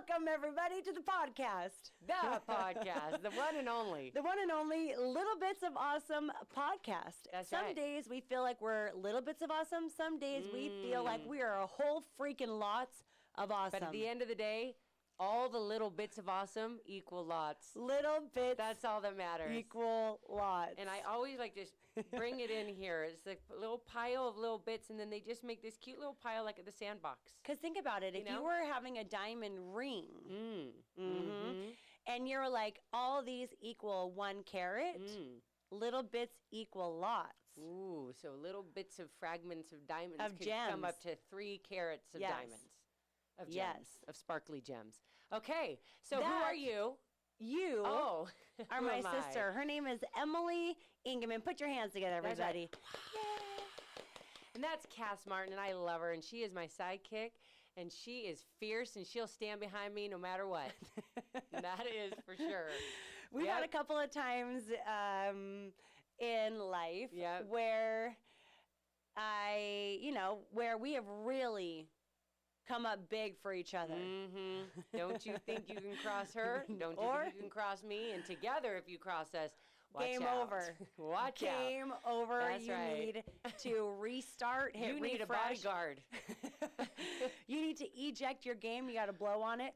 Welcome, everybody, to the podcast. The one and only. The one and only Little Bits of Awesome podcast. That's Some right. days we feel like we're little bits of awesome. Some days we feel like we are a whole freaking lots of awesome. But at the end of the day, all the little bits of awesome equal lots. Little bits That's all that matters. equal lots. And I always like to bring it in here. It's like a little pile of little bits, and then they just make this cute little pile like at the sandbox. Because think about it. If you were having a diamond ring, and you're like, all these equal 1 carat, little bits equal lots. Ooh, so little bits of fragments of diamonds Of could gems. come up to 3 carats of diamonds. Of gems. Yes. Of sparkly gems. Okay, so who That- are you? You Oh, are who my am I? sister. Her name is Emily Ingeman. Put your hands together, That's everybody. And that's Kass Martin, and I love her, and she is my sidekick, and she is fierce, and she'll stand behind me no matter what. That is for sure. We've had a couple of times in life where where we have really come up big for each other. Don't you think you can cross her? Don't you think you can cross me? And together, if you cross us, watch Game out. over. Watch out. Game over. That's you right. need to restart, hit You need a refresh. bodyguard. You need to eject your game. You got to blow on it.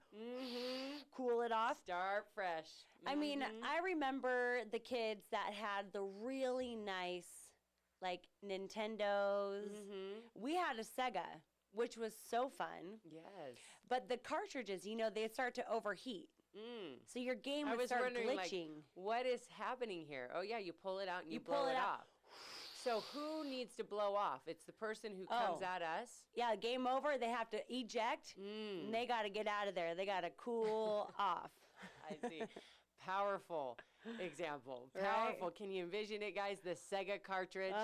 Cool it off. Start fresh. I mean, I remember the kids that had the really nice, like, Nintendos. We had a Sega, which was so fun. Yes. But the cartridges, they start to overheat. So your game would start glitching. Like, what is happening here? Oh, yeah, you pull it out and you blow it off. So who needs to blow off? It's the person who comes at us? Yeah, game over. They have to eject, and they got to get out of there. They got to cool off. I see. Powerful example. Powerful. Right? Can you envision it, guys? The Sega cartridge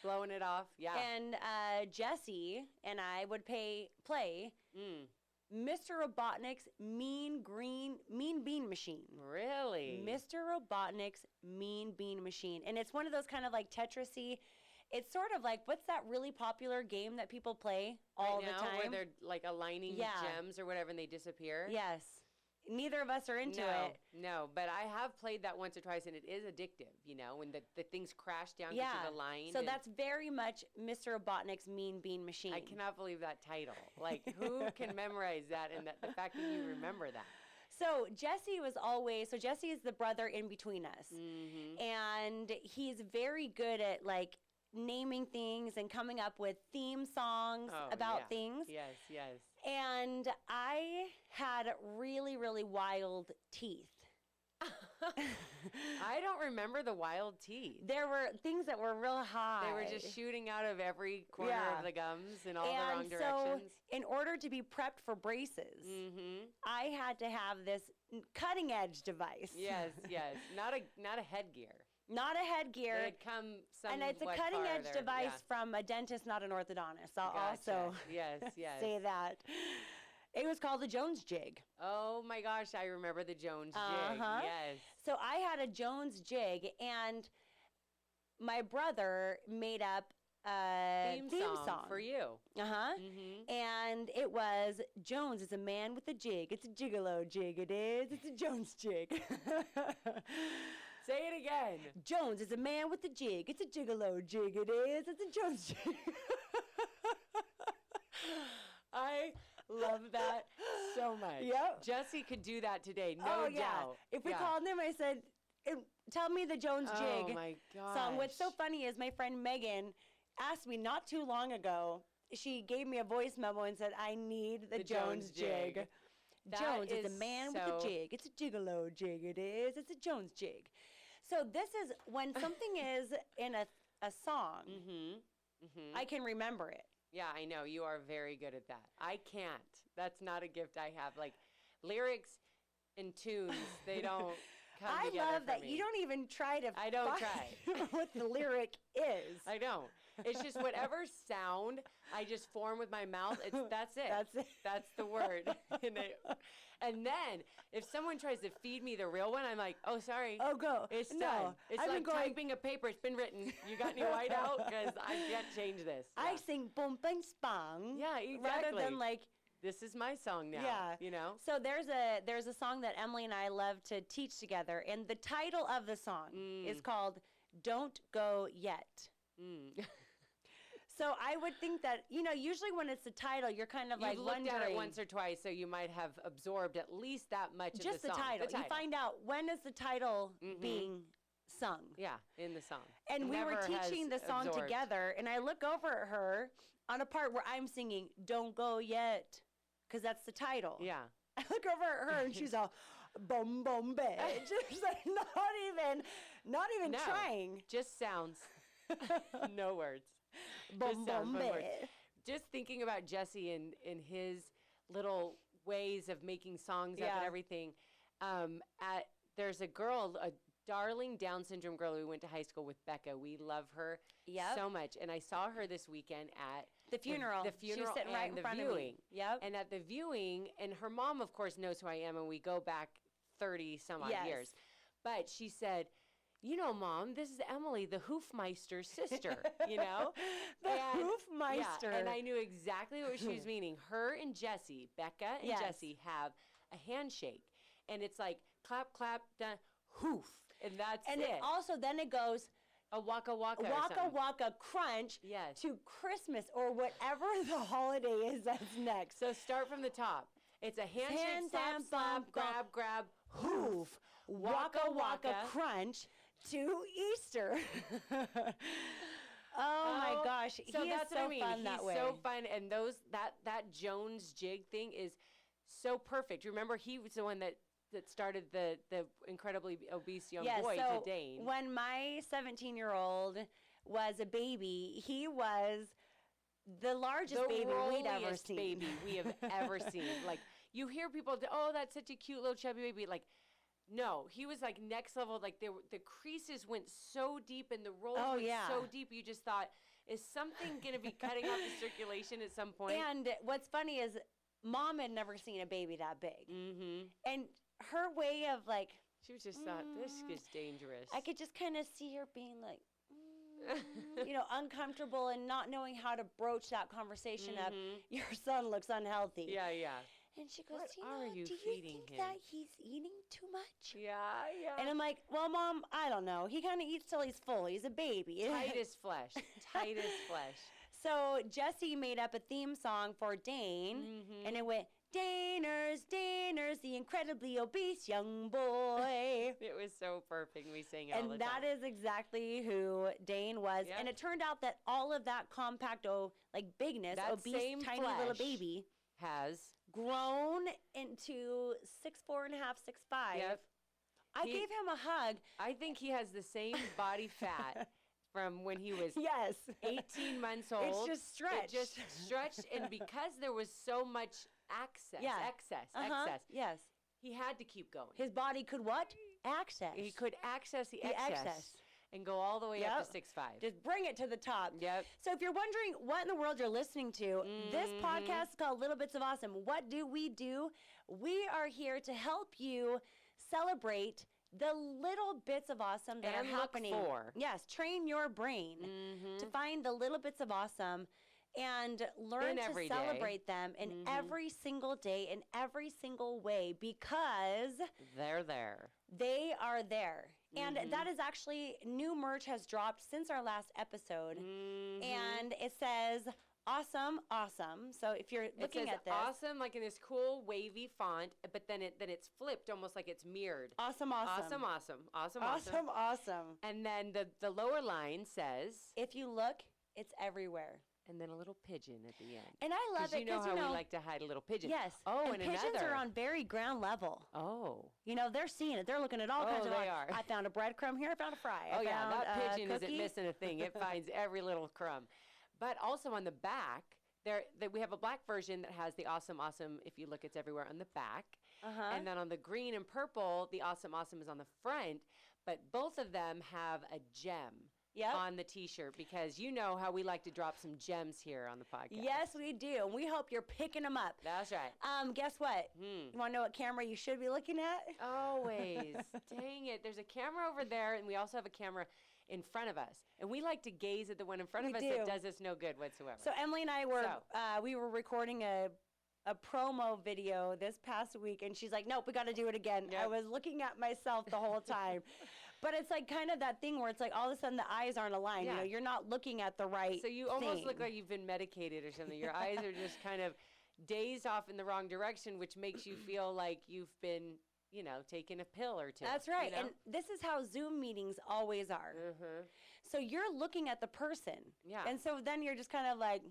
blowing it off. Yeah. And Jesse and I would play Mr. Robotnik's Mean Bean Machine. Really? Mr. Robotnik's Mean Bean Machine. And it's one of those kind of like Tetris-y. It's sort of like, what's that really popular game that people play all the time? Where they're like aligning gems or whatever and they disappear? Yes. Neither of us are into it. No, but I have played that once or twice, and it is addictive, when the things crash down because you've aligned. So that's very much Mr. Robotnik's Mean Bean Machine. I cannot believe that title. Like, who can memorize that and the fact that you remember that? So Jesse is the brother in between us. And he's very good at, like, naming things and coming up with theme songs about things. Yes, yes. And I had really, really wild teeth. I don't remember the wild teeth. There were things that were real high. They were just shooting out of every corner of the gums in all the wrong directions. So in order to be prepped for braces, I had to have this cutting edge device. Yes. Not a headgear. Not a headgear. It had come and it's a cutting edge device from a dentist, not an orthodontist. I'll also say that. It was called the Jones Jig. Oh my gosh, I remember the Jones Jig. Yes. So I had a Jones Jig, and my brother made up a theme song for you. And it was, Jones is a man with a jig. It's a gigolo jig, it is. It's a Jones Jig. Say it again. Jones is a man with a jig. It's a gigolo jig, it is. It's a Jones Jig. I love that so much. Yep. Jesse could do that today, no doubt. If we called him, I said, tell me the Jones Jig my gosh. song. What's so funny is my friend Megan asked me not too long ago. She gave me a voice memo and said, I need the Jones Jig. Jones is a man with a jig. It's a gigolo jig, it is. It's a Jones Jig. So this is when something is in a song, I can remember it. Yeah, I know. You are very good at that. I can't. That's not a gift I have. Like, lyrics and tunes, they don't come together I love that. for me. You don't even try to find what the lyric is. I don't. It's just whatever sound I just form with my mouth, that's it. That's it. That's the word. And then if someone tries to feed me the real one, I'm like, oh, sorry. Oh, go. It's done. It's like typing a paper. It's been written. You got any white out? Because I can't change this. Yeah. I sing boom, bang, spang. Yeah, exactly. Rather than like, This is my song now. Yeah. You know? So there's a song that Emily and I love to teach together, and the title of the song is called Don't Go Yet. So I would think that, usually when it's the title, you're kind of You've looked wondering. at it once or twice, so you might have absorbed at least that much of the song. Just the title. You find out when is the title being sung. Yeah, in the song. And we were teaching the song absorbed. together, and I look over at her on a part where I'm singing, Don't Go Yet, because that's the title. Yeah. I look over at her, and she's all, boom, boom, bitch. She's like, not even trying. Just sounds. No words. Boom, boom, bitch. Just thinking about Jesse and his little ways of making songs up and everything. There's a girl, a darling Down syndrome girl who went to high school with Becca. We love her so much. And I saw her this weekend at the funeral. The funeral she was sitting right in the front viewing. of me. Yep. And at the viewing, and her mom, of course, knows who I am, and we go back 30 some odd years. But she said, Mom, this is Emily, the Hoofmeister's sister, The Hoofmeister. Yeah, and I knew exactly what she was meaning. Her and Jesse, Becca and Jesse, have a handshake. And it's like, clap, clap, done, hoof. And that's it. And also, then it goes, a waka waka. Waka waka crunch to Christmas or whatever the holiday is that's next. So start from the top. It's a handshake, slap, slap, grab, hoof. Waka waka crunch to Easter. Oh my gosh. So he that's is so what I mean. fun that way. He's so fun. And that Jones Jig thing is so perfect. Remember, he was the one that started the incredibly obese young boy to Dane. When my 17-year-old was a baby, he was the largest baby we'd ever seen. Baby we have ever seen. Like, you hear people, that's such a cute little chubby baby. Like, no, he was like next level. Like, the creases went so deep and the rolls went so deep. You just thought, is something going to be cutting off the circulation at some point? And what's funny is Mom had never seen a baby that big. Mm-hmm. And her way of she was just thought, this is dangerous. I could just kind of see her being like, uncomfortable and not knowing how to broach that conversation of, your son looks unhealthy. Yeah. And she goes, do you think that he's eating too much? Yeah. And I'm like, well, Mom, I don't know. He kind of eats till he's full. He's a baby. Tight as flesh. Tight as flesh. So Jesse made up a theme song for Dane, and it went, Daners, the incredibly obese young boy. It was so perfect. We sang it all the time. And that is exactly who Dane was. Yep. And it turned out that all of that compact, bigness, that obese, tiny little baby has grown into 6'4.5", 6'5". Yep. I gave him a hug. I think he has the same body fat from when he was 18 months old. It's just stretched. It just stretched, and because there was so much excess, yes, he had to keep going. His body could what? Access. He could access the excess. And go all the way up to 6'5". Just bring it to the top. Yep. So if you're wondering what in the world you're listening to, this podcast is called Little Bits of Awesome. What do? We are here to help you celebrate the little bits of awesome that are happening. Look for. Yes, train your brain to find the little bits of awesome and learn to celebrate them in every single day, in every single way, because they're there. They are there. And that is actually, new merch has dropped since our last episode. And it says, awesome, awesome. So if you're looking at this. Awesome, like in this cool wavy font, but then it's flipped almost like it's mirrored. Awesome, awesome. Awesome, awesome. Awesome, awesome. Awesome, awesome. And then the lower line says, if you look, it's everywhere. And then a little pigeon at the end. And I love it because, you know how we like to hide a little pigeon. Yes. Oh, and pigeons are on very ground level. Oh. They're seeing it. They're looking at all kinds of. They are. I found a breadcrumb here. I found a fry. That pigeon isn't missing a thing. It finds every little crumb. But also on the back, we have a black version that has the awesome, awesome. If you look, it's everywhere on the back. And then on the green and purple, the awesome, awesome is on the front. But both of them have a gem. On the T-shirt, because you know how we like to drop some gems here on the podcast. Yes, we do. And we hope you're picking them up. That's right. Guess what? You want to know what camera you should be looking at? Always. Dang it. There's a camera over there, and we also have a camera in front of us. And we like to gaze at the one in front of us that does us no good whatsoever. So Emily and I were we were recording a a promo video this past week, and she's like, nope, we got to do it again. Yep. I was looking at myself the whole time. But it's like kind of that thing where it's like all of a sudden the eyes aren't aligned. Yeah. You know, you're not looking at the right So you almost look like you've been medicated or something. Your eyes are just kind of dazed off in the wrong direction, which makes you feel like you've been, you know, taking a pill or two. That's right. You know? And this is how Zoom meetings always are. Mm-hmm. So you're looking at the person. Yeah. And so then you're just kind of like.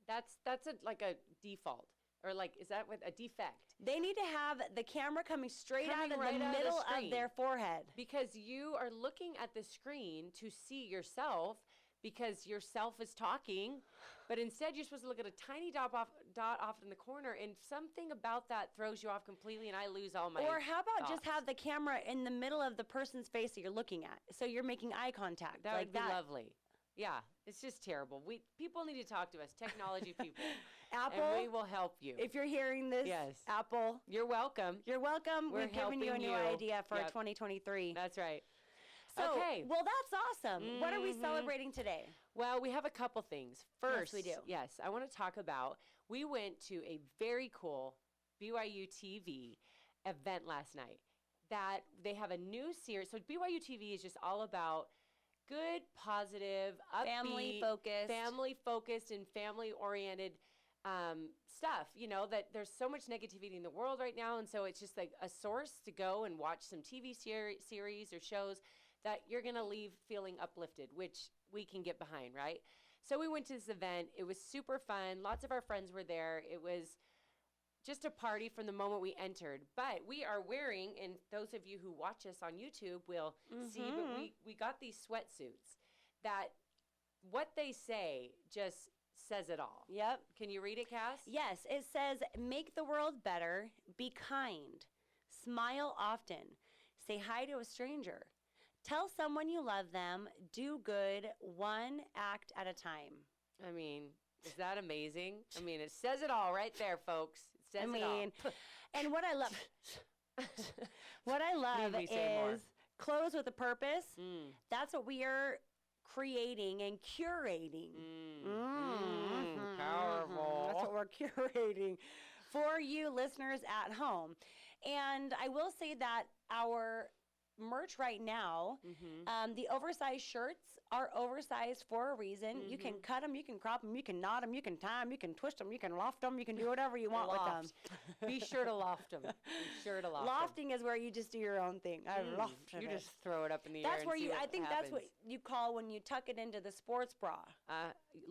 That's like a default. Or like, is that what a defect? They need to have the camera coming straight out of the middle of their forehead. Because you are looking at the screen to see yourself because yourself is talking. But instead, you're supposed to look at a tiny dot off in the corner, and something about that throws you off completely, and I lose all my Or how about thoughts. just have the camera in the middle of the person's face that you're looking at, so you're making eye contact. That would be lovely. Yeah, it's just terrible. People need to talk to us, technology people. Apple, and we will help you. If you're hearing this, yes. Apple, you're welcome. You're welcome. We're giving you a new idea for 2023. That's right. So, okay. Well, that's awesome. Mm-hmm. What are we celebrating today? Well, we have a couple things. First, yes, we do. Yes, I want to talk about, we went to a very cool BYU TV event last night that they have a new series. So BYU TV is just all about good, positive, upbeat, family-focused and family-oriented stuff. You know, that there's so much negativity in the world right now, and so it's just like a source to go and watch some TV series or shows that you're going to leave feeling uplifted, which we can get behind, right? So we went to this event. It was super fun. Lots of our friends were there. It was just a party from the moment we entered. But we are wearing, and those of you who watch us on YouTube will see, but we got these sweatsuits that what they say just says it all. Yep. Can you read it, Cass? Yes. It says, make the world better, be kind, smile often, say hi to a stranger, tell someone you love them, do good, one act at a time. I mean, is that amazing? I mean, it says it all right there, folks. It says it all. And what I love, is clothes with a purpose. That's what we are creating and curating. Powerful. That's what we're curating for you listeners at home. And I will say that our merch right now, the oversized shirts are oversized for a reason. You can cut them, you can crop them, you can knot them, you can tie them, you can twist them, you can loft them, you can do whatever you want with them. Be sure to loft them. Be sure to loft Lofting is where you just do your own thing. I loft it. You just throw it up in the air. That's where you. I think that's what you call when you tuck it into the sports bra.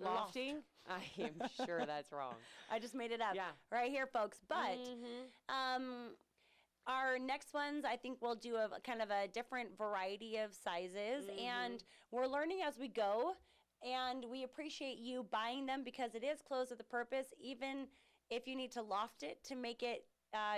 Lofting? I am sure that's wrong. I just made it up. Yeah. Right here, folks. But our next ones, I think we'll do a kind of a different variety of sizes, and we're learning as we go, and we appreciate you buying them because it is clothes with a purpose, even if you need to loft it to make it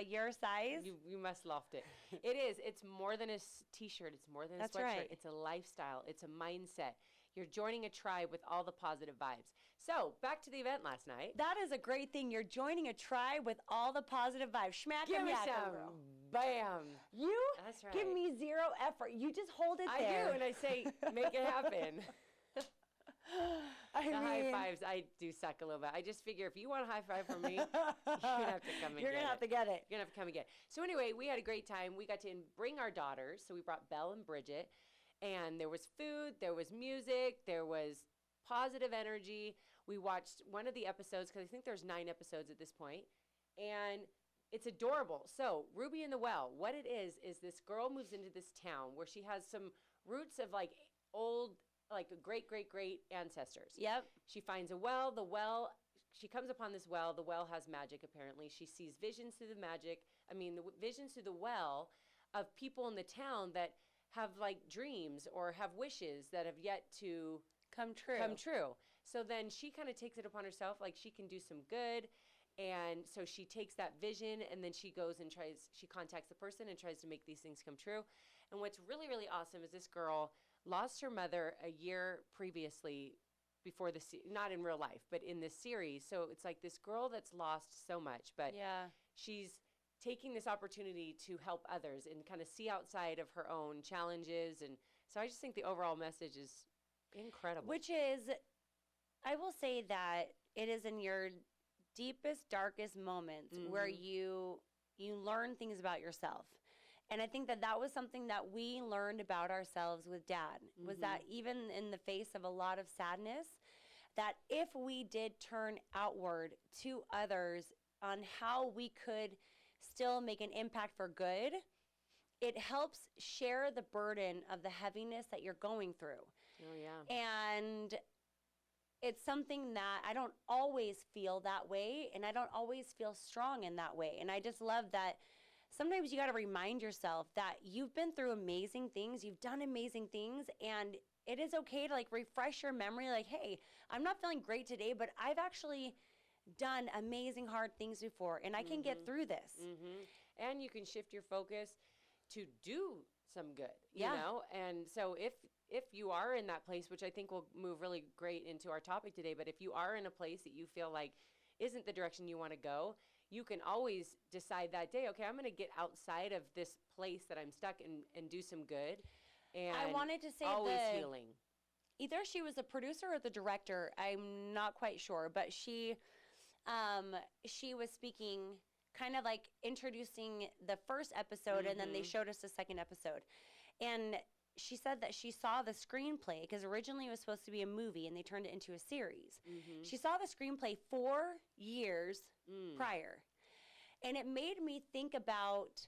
your size. You must loft it. It is. It's more than a t-shirt. It's more than a sweatshirt. Right. It's a lifestyle. It's a mindset. You're joining a tribe with all the positive vibes. So, back to the event last night. That is a great thing. You're joining a tribe with all the positive vibes. Schmack Give me some. Girl. Bam. That's right. Give me zero effort. You just hold it there. I do, and I say, make it happen. High fives, I do suck a little bit. I just figure if you want a high five from me, you're going to have to come and You're going to have to get it. You're going to have to come and get it. So anyway, we had a great time. We got to bring our daughters. So we brought Belle and Bridget. And there was food, there was music, there was positive energy. We watched one of the episodes, because I think there's 9 episodes at this point. And it's adorable. So Ruby in the Well, what it is this girl moves into this town where she has some roots of like old, like great ancestors. Yep. She finds a well. The well, she comes upon this well. The well has magic, apparently. She sees visions through the visions through the well of people in the town that have like dreams or have wishes that have yet to come true. So then she kind of takes it upon herself, like she can do some good. And so she takes that vision and then she goes and she contacts the person and tries to make these things come true. And what's really, really awesome is this girl lost her mother a year previously before not in real life, but in this series. So it's like this girl that's lost so much, but she's taking this opportunity to help others and kind of see outside of her own challenges. And so I just think the overall message is incredible. Which is, I will say that it is in your deepest, darkest moments where you learn things about yourself. And I think that was something that we learned about ourselves with Dad, was that even in the face of a lot of sadness, that if we did turn outward to others on how we could still make an impact for good, it helps share the burden of the heaviness that you're going through. Oh, yeah. And it's something that I don't always feel that way, and I don't always feel strong in that way. And I just love that sometimes you got to remind yourself that you've been through amazing things, you've done amazing things, and it is okay to like refresh your memory, like, hey, I'm not feeling great today, but I've actually done amazing hard things before, and I can get through this. And you can shift your focus to do some good, you Yeah. know? And so if you are in that place, which I think will move really great into our topic today, but if you are in a place that you feel like isn't the direction you want to go, you can always decide that day, okay, I'm going to get outside of this place that I'm stuck and do some good. And I wanted to say always healing. Either she was the producer or the director, I'm not quite sure, but she was speaking, kind of like introducing the first episode, and then they showed us the second episode. And she said that she saw the screenplay, because originally it was supposed to be a movie, and they turned it into a series. She saw the screenplay 4 years prior. And it made me think about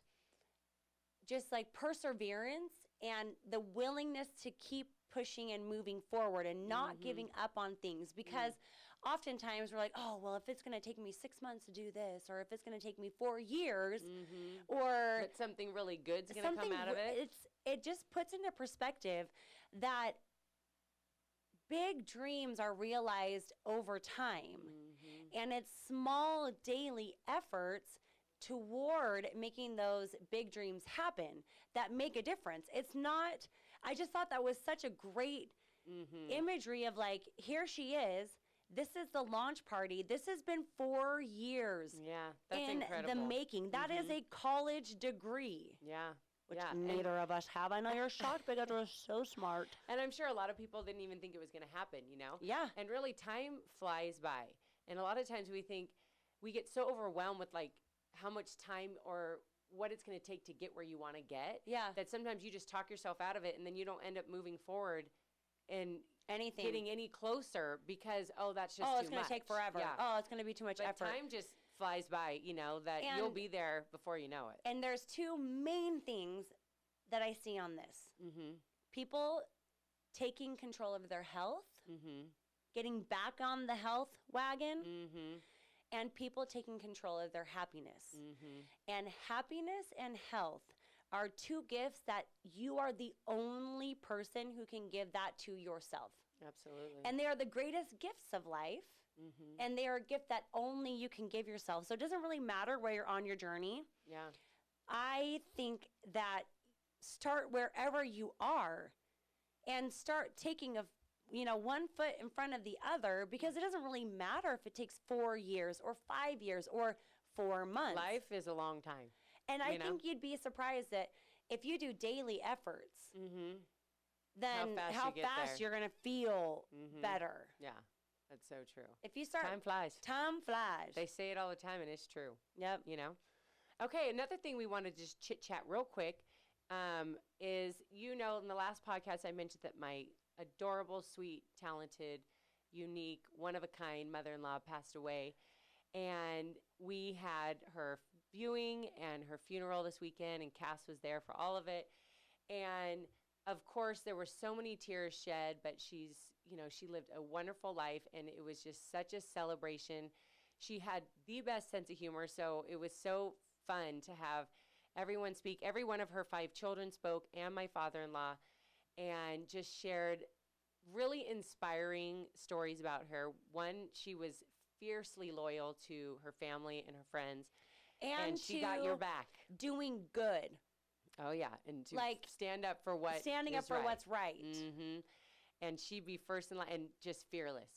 just like perseverance and the willingness to keep pushing and moving forward and not giving up on things, because oftentimes we're like, oh, well, if it's going to take me 6 months to do this, or if it's going to take me 4 years, or but something really good's going to come out of it. It just puts into perspective that big dreams are realized over time. And it's small daily efforts toward making those big dreams happen that make a difference. It's not, I just thought that was such a great imagery of like, here she is. This is the launch party. This has been 4 years. Yeah, that's in incredible. the making. That is a college degree. Yeah. Which neither of us have. I know you're shocked because we're so smart. And I'm sure a lot of people didn't even think it was going to happen, you know? Yeah. And really, time flies by. And a lot of times we think, we get so overwhelmed with like how much time or what it's going to take to get where you want to get. Yeah. That sometimes you just talk yourself out of it, and then you don't end up moving forward and anything getting any closer because, that's just it's going to take forever. Yeah. It's going to be too much but effort. Time just flies by, you know, that you'll be there before you know it. And there's two main things that I see on this. People taking control of their health, getting back on the health wagon, and people taking control of their happiness. And happiness and health are two gifts that you are the only person who can give that to yourself. Absolutely. And they are the greatest gifts of life. And they are a gift that only you can give yourself. So it doesn't really matter where you're on your journey. Yeah. I think that start wherever you are and start taking one foot in front of the other, because it doesn't really matter if it takes 4 years or 5 years or 4 months. Life is a long time. And I think you'd be surprised that if you do daily efforts, then how fast you're going to feel better. Yeah, that's so true. If you start... Time flies. Time flies. They say it all the time, and it's true. Yep. You know? Okay, another thing we want to just chit-chat real quick is, in the last podcast I mentioned that my adorable, sweet, talented, unique, one-of-a-kind mother-in-law passed away. And we had her viewing and her funeral this weekend, and Kass was there for all of it. And, of course, there were so many tears shed, but she lived a wonderful life, and it was just such a celebration. She had the best sense of humor, so it was so fun to have everyone speak. Every one of her 5 children spoke, and my father-in-law, and just shared really inspiring stories about her. One, she was fiercely loyal to her family and her friends, and she got your back. Doing good. Oh, yeah, and to standing up for what's right. And she'd be first in line, and just fearless,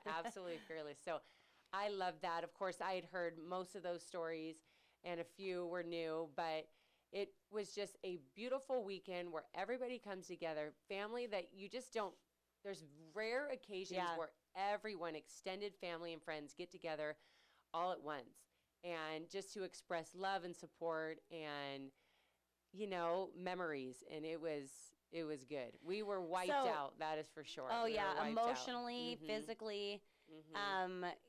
absolutely fearless. So I love that. Of course, I had heard most of those stories, and a few were new, but it was just a beautiful weekend where everybody comes together, family that you just don't, there's rare occasions where everyone, extended family and friends, get together all at once. And just to express love and support and, memories. And it was good. We were wiped out, that is for sure. Oh, yeah, emotionally, physically.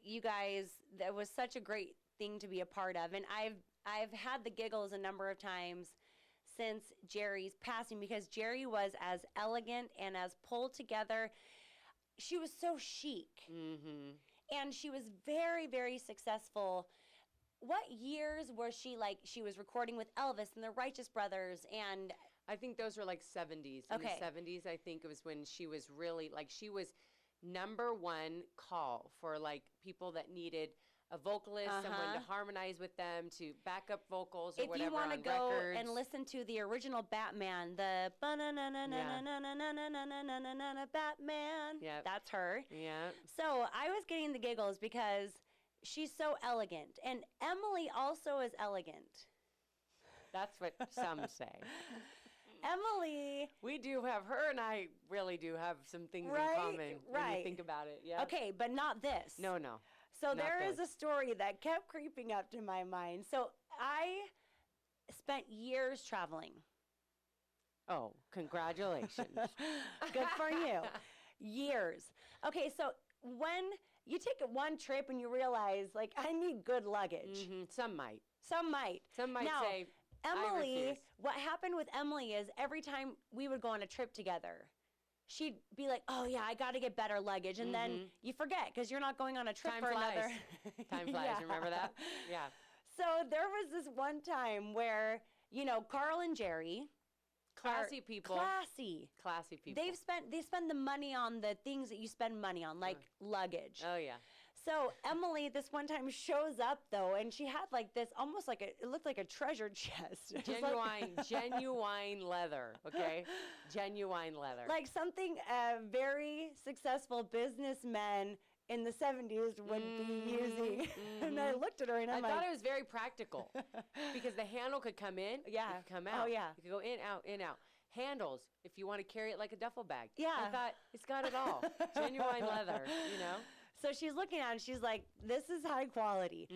You guys, that was such a great thing to be a part of. And I've had the giggles a number of times since Jerry's passing, because Jerry was as elegant and as pulled together. She was so chic. And she was very, very successful. What years was she was recording with Elvis and the Righteous Brothers? And I think those were like 70s. In the 70s, I think it was when she was really, she was number one call for, people that needed a vocalist, someone to harmonize with them, to back up vocals or whatever. If you want to go records. And listen to the original Batman, the Batman, that's her. Yeah. So I was getting the giggles because she's so elegant. And Emily also is elegant. That's what some say. Emily. We do have, her and I really do have some things in common when you think about it. Yeah. Okay, but not this. No. So there is a story that kept creeping up to my mind. So I spent years traveling. Oh, congratulations. Good for you. Years. Okay, so when you take one trip and you realize, I need good luggage. Some might. Some might now, say, Emily, what happened with Emily is every time we would go on a trip together, she'd be like, oh, yeah, I got to get better luggage. And then you forget because you're not going on a trip for another. Time flies. Remember that? Yeah. So there was this one time where, Carl and Jerry. Classy people. Classy people. They spend the money on the things that you spend money on, like luggage. Oh, yeah. So Emily, this one time shows up though, and she had this almost it looked like a treasure chest. Genuine leather, okay? Genuine leather. Like something very successful businessmen in the 70s would be using. And I looked at her and I thought it was very practical because the handle could come in, it could come out. Oh, yeah. It could go in, out. Handles, if you want to carry it like a duffel bag. Yeah. I thought, it's got it all. Genuine leather, So she's looking at it and she's like, this is high quality.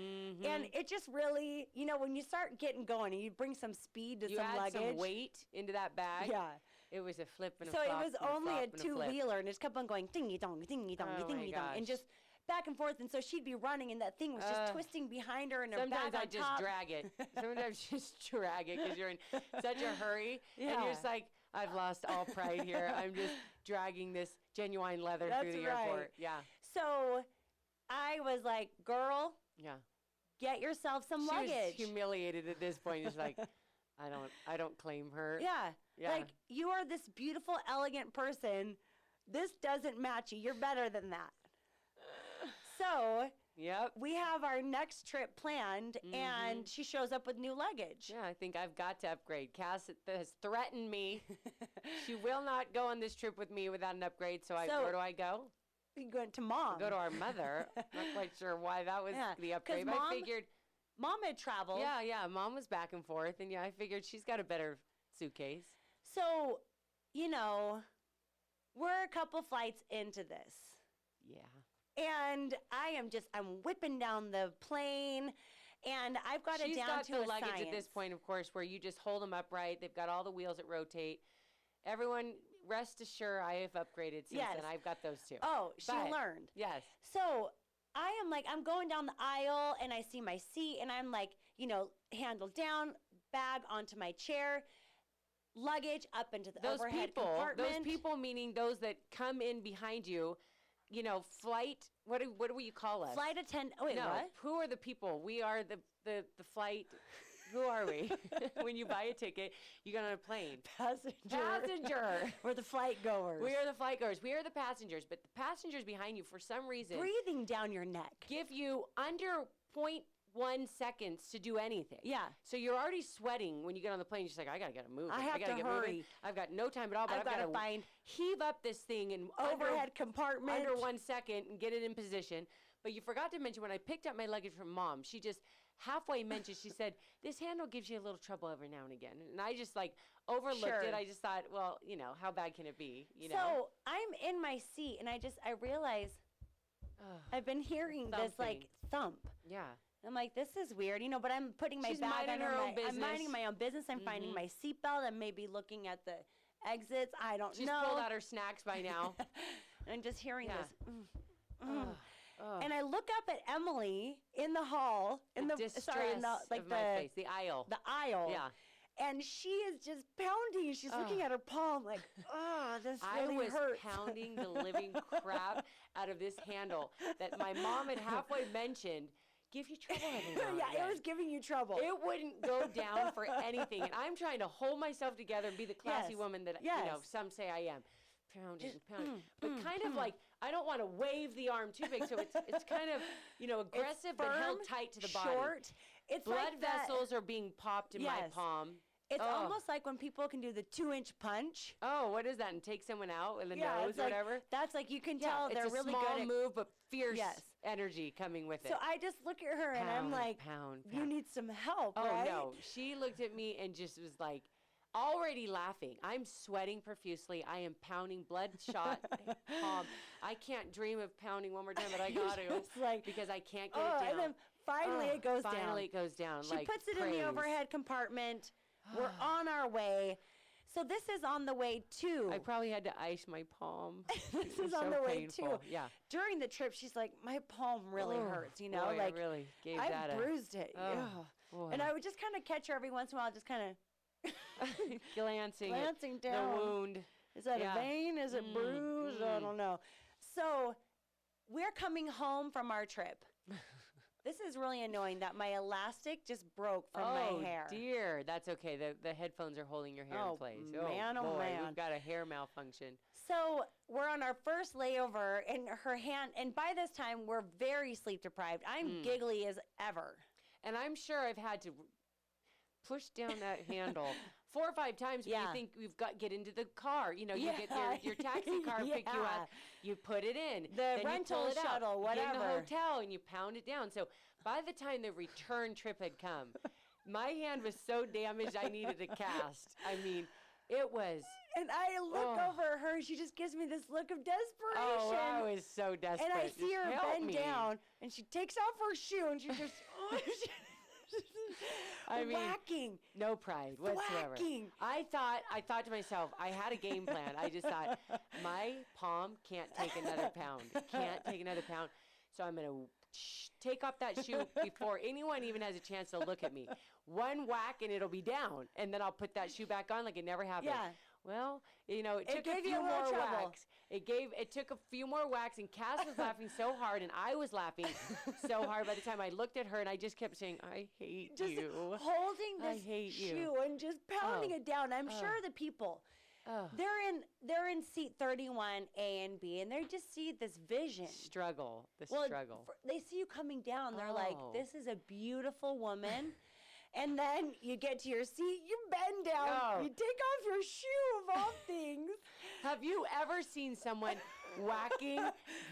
And it just really, when you start getting going and you bring some speed to some luggage. You add some weight into that bag. Yeah. It was a flip and a flop. So it was only a two-wheeler and it just kept on going dingy-dong, dingy-dong, dingy-dong. And just back and forth. And so she'd be running and that thing was just twisting behind her and her bag on top. Sometimes I just drag it. Sometimes just drag it because you're in such a hurry. Yeah. And you're just like, I've lost all pride here. I'm just dragging this genuine leather through the airport. Yeah. So I was like, girl, get yourself some luggage. She was humiliated at this point. She's like, I don't claim her. Yeah. Like, you are this beautiful, elegant person. This doesn't match you. You're better than that. So we have our next trip planned, and she shows up with new luggage. Yeah, I think I've got to upgrade. Cass has threatened me. She will not go on this trip with me without an upgrade, so where do I go? You go to Mom. Go to our mother. Not quite sure why that was the upgrade. But I figured Mom had traveled. Yeah. Mom was back and forth, and I figured she's got a better suitcase. So, we're a couple flights into this. Yeah. And I'm whipping down the plane, and I've got it down to a science. She's got the luggage at this point, of course, where you just hold them upright. They've got all the wheels that rotate. Everyone, rest assured, I have upgraded since then. I've got those too. Oh, she learned. Yes. So I am I'm going down the aisle, and I see my seat, and I'm handle down, bag onto my chair, luggage up into the overhead compartment. Those people, meaning those that come in behind you, flight, what do you call us? Flight attendant. Oh, wait, no, what? Who are the people? We are the flight. Who are we? When you buy a ticket, you get on a plane. Passenger. We're the flight goers. We are the flight goers. We are the passengers. But the passengers behind you, for some reason, breathing down your neck, give you under 0.1 seconds to do anything. Yeah. So you're already sweating when you get on the plane. You're just like, I gotta get moving. I have to hurry. Moving. I've got no time at all. But I've got to heave up this thing in overhead compartment under 1 second and get it in position. But you forgot to mention when I picked up my luggage from Mom, she just halfway mentioned, she said, this handle gives you a little trouble every now and again. And I just overlooked it. I just thought, well, how bad can it be? So I'm in my seat and I realize I've been hearing this thump. Yeah. I'm like, this is weird, but I'm putting my She's bag minding under her own I'm business. minding my own business. I'm finding my seatbelt. I'm maybe looking at the exits. I don't know. She's pulled out her snacks by now. And just hearing this. Oh. And I look up at Emily in the hall, in the face, the aisle. The aisle. Yeah. And she is just pounding. She's looking at her palm like, this really hurts. I was pounding the living crap out of this handle that my mom had halfway mentioned give you trouble every now and Yeah, again. it was giving you trouble. It wouldn't go down for anything. And I'm trying to hold myself together and be the classy woman that, some say I am. Pounding. But kind of like, I don't want to wave the arm too big. So it's kind of, aggressive, but held tight to the body. Short. It's Blood like vessels are being popped in my palm. It's almost like when people can do the 2-inch punch. Oh, what is that? And take someone out in the nose or whatever? That's like, you can tell they're really good at... It's a small move, but fierce energy coming with it. So I just look at her and I'm like, you need some help, right? Oh, no. She looked at me and just was like, already laughing. I'm sweating profusely. I am pounding bloodshot palm. I can't dream of pounding one more time, but I got to because I can't get it down. And then finally it goes down. Finally it goes down. She puts it in the overhead compartment. We're on our way. So this is on the way too. I probably had to ice my palm. This is on the way too. Yeah. During the trip, she's like, my palm really hurts, Boy, like I really gave I that bruised it. And I would just kind of catch her every once in a while, just kind of glancing down. The wound. Is that a vein? Is it bruised? I don't know. So we're coming home from our trip. This is really annoying that my elastic just broke from my hair. Oh, dear. That's okay. The headphones are holding your hair in place. Man, boy, man. We've got a hair malfunction. So we're on our first layover, and her hand, and by this time, we're very sleep deprived. I'm giggly as ever. And I'm sure I've had to push down that handle 4 or 5 times when you think we've got get into the car. You get your taxi car pick you up. You put it in. The rental shuttle, whatever. You get in the hotel and you pound it down. So by the time the return trip had come, my hand was so damaged I needed a cast. I mean, it was. And I look over at her and she just gives me this look of desperation. Oh, I was so desperate. And I see her bend me. down and she takes off her shoe and she just... whacking. No pride whatsoever. Whacking. I thought to myself, I had a game plan. I just thought, my palm can't take another pound. Can't take another pound. So I'm going to take off that shoe before anyone even has a chance to look at me. One whack and it'll be down. And then I'll put that shoe back on like it never happened. Yeah. Well, it took a few more whacks. It took a few more whacks, and Cass was laughing so hard, and I was laughing so hard. By the time I looked at her, and I just kept saying, "I hate you." Holding this shoe and just pounding it down. I'm sure the people, they're in seat 31 A and B, and they just see this vision struggle. They see you coming down. They're like, "This is a beautiful woman." And then you get to your seat, you bend down, you take off your shoe of all things. Have you ever seen someone whacking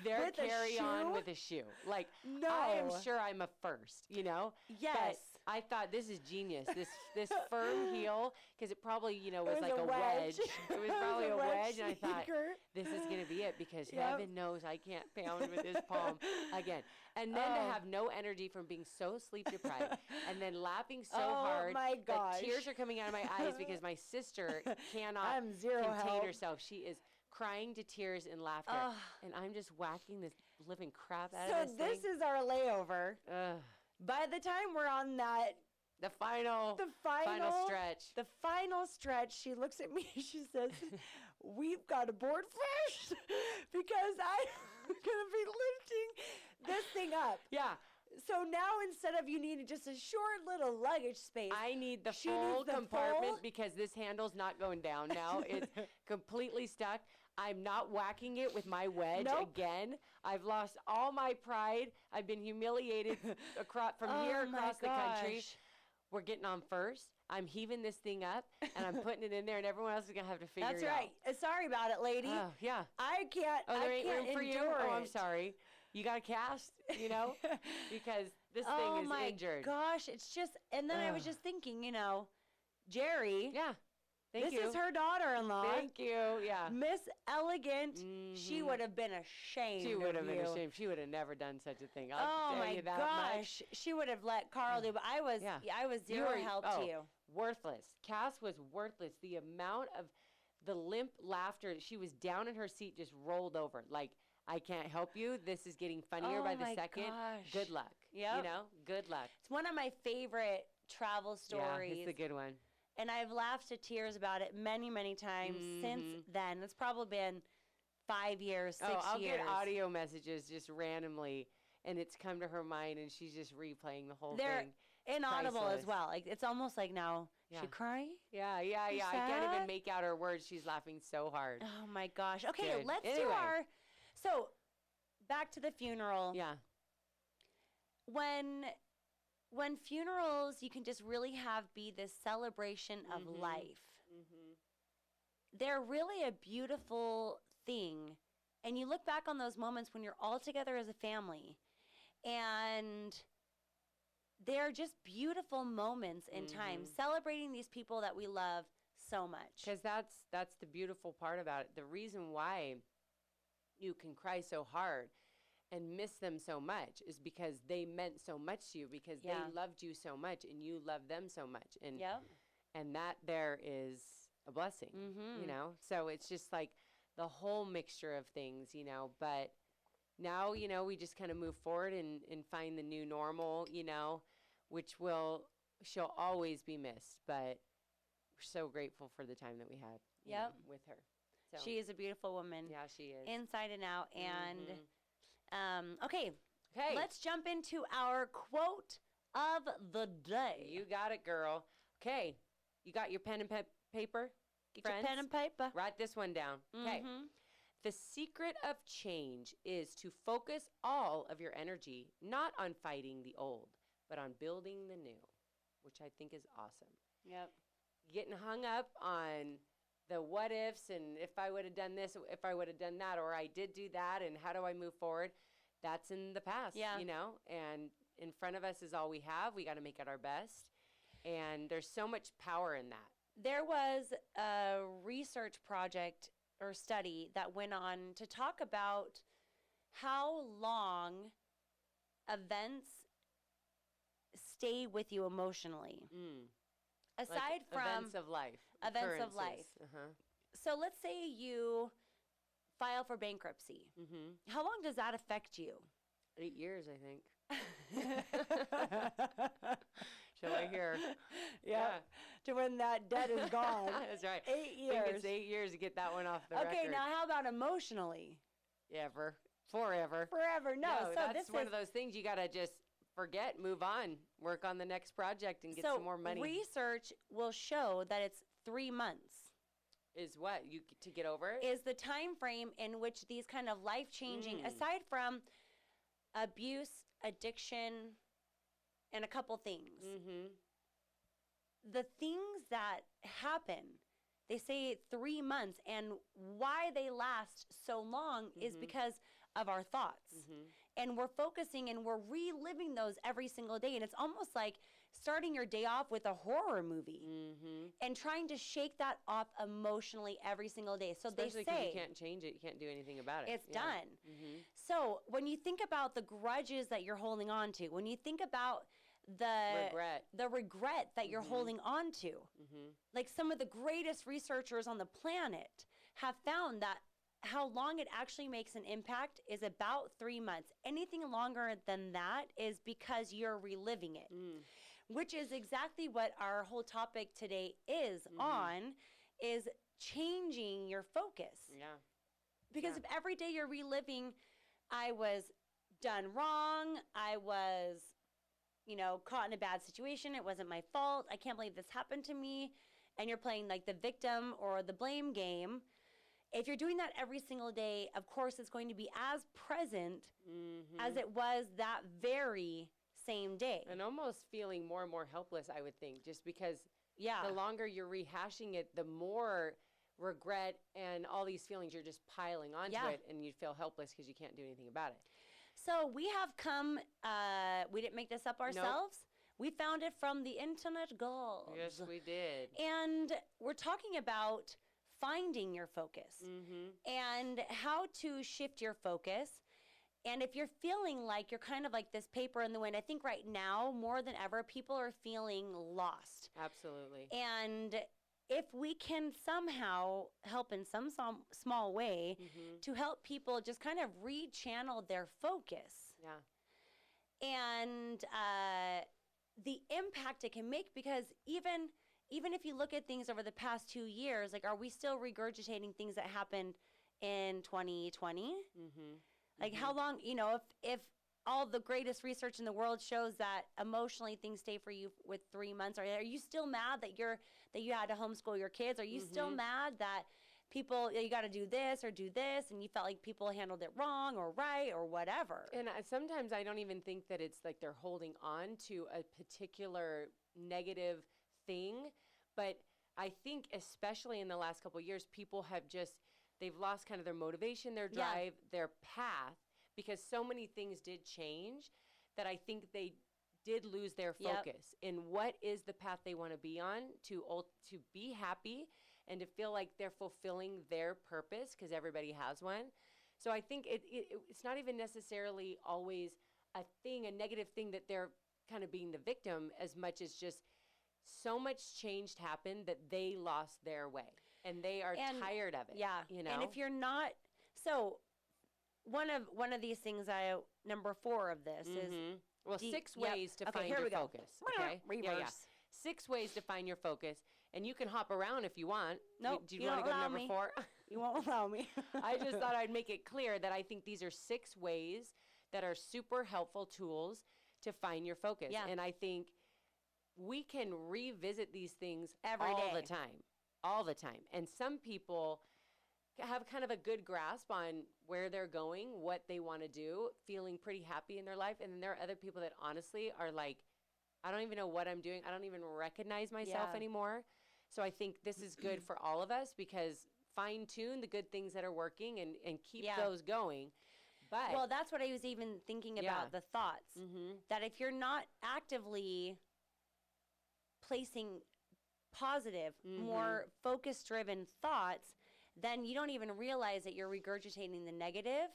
their carry-on with a shoe? Like, no. I am sure I'm a first, Yes. But I thought, this is genius. This firm heel, because it probably, was like a wedge. It was probably a wedge, and I thought, this is going to be it, because heaven knows I can't pound with this palm again. And then to have no energy from being so sleep deprived, and then laughing so hard that tears are coming out of my eyes because my sister cannot contain herself. She is crying to tears in laughter, and I'm just whacking this living crap out of this thing. So this is our layover. By the time we're on the final stretch. The final stretch, she looks at me and she says, "We've got to board first because I'm going to be lifting this thing up." Yeah. So now instead of you needing just a short little luggage space, I need the full compartment because this handle's not going down now. It's completely stuck. I'm not whacking it with my wedge again. I've lost all my pride. I've been humiliated across the country. We're getting on first. I'm heaving this thing up, and I'm putting it in there, and everyone else is going to have to figure it out. That's right. Sorry about it, lady. Oh, yeah. I can't there ain't room for you? Oh, I'm sorry. You got a cast, because this thing is injured. Oh, my gosh. It's just, and then I was just thinking, Jerry. Yeah. Thank you. This is her daughter-in-law. Thank you. Yeah. Miss Elegant. She would have been ashamed. She would have been ashamed. She would have never done such a thing. Oh my gosh. She would have let Carl do, but I was zero help to you. Worthless. Kass was worthless. The amount of the limp laughter, she was down in her seat, just rolled over. Like, I can't help you. This is getting funnier by the second. Gosh. Good luck. Yep. You know, good luck. It's one of my favorite travel stories. Yeah, it's a good one. And I've laughed to tears about it many, many times since then. It's probably been 5 years, 6 years. I'll get audio messages just randomly, and it's come to her mind, and she's just replaying the whole thing. They're inaudible as well. Like, it's almost like now, she crying? Yeah. I can't even make out her words. She's laughing so hard. Oh, my gosh. Okay, let's do our... So, back to the funeral. Yeah. When funerals, you can just really be this celebration of life. They're really a beautiful thing. And you look back on those moments when you're all together as a family. And they're just beautiful moments in time, celebrating these people that we love so much. Because that's the beautiful part about it. The reason why you can cry so hard and miss them so much is because they meant so much to you, because they loved you so much and you loved them so much. And and that there is a blessing, you know? So it's just like the whole mixture of things, you know, but now, you know, we just kind of move forward and find the new normal, you know, which she'll always be missed, but we're so grateful for the time that we had you know, with her. So. She is a beautiful woman. Yeah, she is. Inside and out. And, okay, let's jump into our quote of the day. You got it, girl. Okay, you got your pen and paper? Get your pen and paper. Write this one down. Okay. The secret of change is to focus all of your energy not on fighting the old, but on building the new, which I think is awesome. Yep. Getting hung up on the what ifs and if I would have done this, if I would have done that, or I did do that, and how do I move forward? That's in the past, you know, and in front of us is all we have. We got to make it our best. And there's so much power in that. There was a research project or study that went on to talk about how long events stay with you emotionally. Aside like from events of life. Events of life. So let's say you file for bankruptcy. How long does that affect you? 8 years, I think. Shall I hear? Yeah. To when that debt is gone. That's right. 8 years. I think it's 8 years to get that one off the record. Okay, now how about emotionally? Ever. Forever. Forever. No, so that's one of those things you got to just forget, move on, work on the next project and get some more money. Research will show that it's 3 months. Is what? To get over it? Is the time frame in which these kind of life-changing, aside from abuse, addiction, and a couple things. The things that happen, they say 3 months, and why they last so long is because of our thoughts. And we're focusing and we're reliving those every single day. And it's almost like starting your day off with a horror movie and trying to shake that off emotionally every single day. So especially they say you can't change it. You can't do anything about it. It's done. So when you think about the grudges that you're holding on to, when you think about the regret that you're holding on to, like some of the greatest researchers on the planet have found that how long it actually makes an impact is about 3 months. Anything longer than that is because you're reliving it, which is exactly what our whole topic today is on, is changing your focus. Yeah. Because if every day you're reliving, I was done wrong, I was, you know, caught in a bad situation, it wasn't my fault, I can't believe this happened to me, and you're playing like the victim or the blame game. If you're doing that every single day, of course, it's going to be as present as it was that very same day. And almost feeling more and more helpless, I would think, just because the longer you're rehashing it, the more regret and all these feelings, you're just piling onto it, and you feel helpless because you can't do anything about it. So we have come, we didn't make this up ourselves. We found it from the internet gods. Yes, we did. And we're talking about finding your focus and how to shift your focus. And if you're feeling like you're kind of like this paper in the wind, I think right now, more than ever, people are feeling lost. Absolutely. And if we can somehow help in some small way to help people just kind of rechannel their focus. Yeah. And the impact it can make, because even if you look at things over the past 2 years, like, are we still regurgitating things that happened in 2020? Like, how long, if all the greatest research in the world shows that emotionally things stay for you with 3 months, are you still mad that you had to homeschool your kids? Are you still mad that people, you got to do this or do this, and you felt like people handled it wrong or right or whatever? And sometimes I don't even think that it's like they're holding on to a particular negative thing, but I think especially in the last couple of years, people have they've lost kind of their motivation, their drive, their path, because so many things did change that I think they did lose their focus in what is the path they want to be on to be happy and to feel like they're fulfilling their purpose, because everybody has one. So I think it's not even necessarily always a negative thing that they're kind of being the victim, as much as just so much change happened that they lost their way and they are tired of it. Yeah. And if you're not, so one of these things, number 4 of this is, well, 6 ways to find your focus. Okay. Reverse. 6 ways to find your focus, and you can hop around if you want. Nope. Do you want to go to number 4? You won't allow me. I just thought I'd make it clear that I think these are 6 ways that are super helpful tools to find your focus. Yeah. And I think we can revisit these things all the time. And some people have kind of a good grasp on where they're going, what they want to do, feeling pretty happy in their life. And then there are other people that honestly are like, I don't even know what I'm doing. I don't even recognize myself anymore. So I think this is good for all of us, because fine-tune the good things that are working and keep those going. But well, that's what I was even thinking about, the thoughts. That if you're not actively placing positive, more focus-driven thoughts, then you don't even realize that you're regurgitating the negative,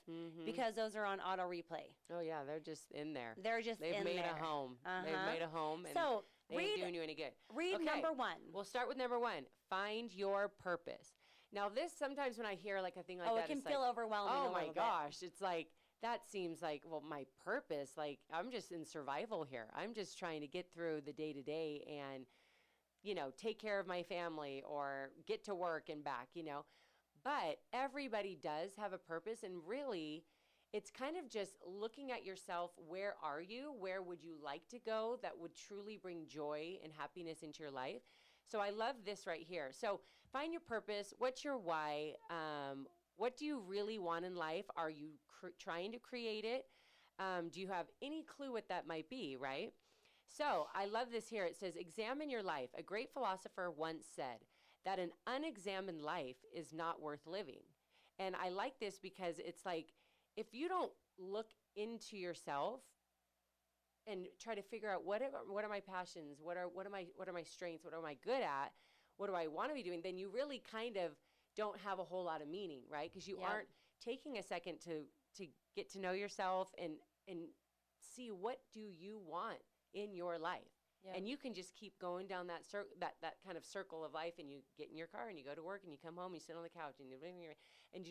because those are on auto replay. Oh, yeah, they're just in there. They've made a home. They've made a home, and so they ain't doing you any good. Read number 1. We'll start with number 1. Find your purpose. Now, this, sometimes when I hear like a thing like that, it can feel overwhelming. Oh my gosh, it's like, that seems like, well, my purpose, like, I'm just in survival here. I'm just trying to get through the day-to-day and, take care of my family or get to work and back, But everybody does have a purpose, and really, it's kind of just looking at yourself. Where are you? Where would you like to go that would truly bring joy and happiness into your life? So I love this right here. So find your purpose. What's your why? What do you really want in life? Are you trying to create it? Do you have any clue what that might be, right? So I love this here. It says, examine your life. A great philosopher once said that an unexamined life is not worth living. And I like this because it's like, if you don't look into yourself and try to figure out what are my passions, what are my strengths, what am I good at, what do I want to be doing, then you really kind of don't have a whole lot of meaning, right? Because you aren't taking a second to get to know yourself and see what do you want in your life. Yep. And you can just keep going down that kind of circle of life, and you get in your car and you go to work and you come home and you sit on the couch and you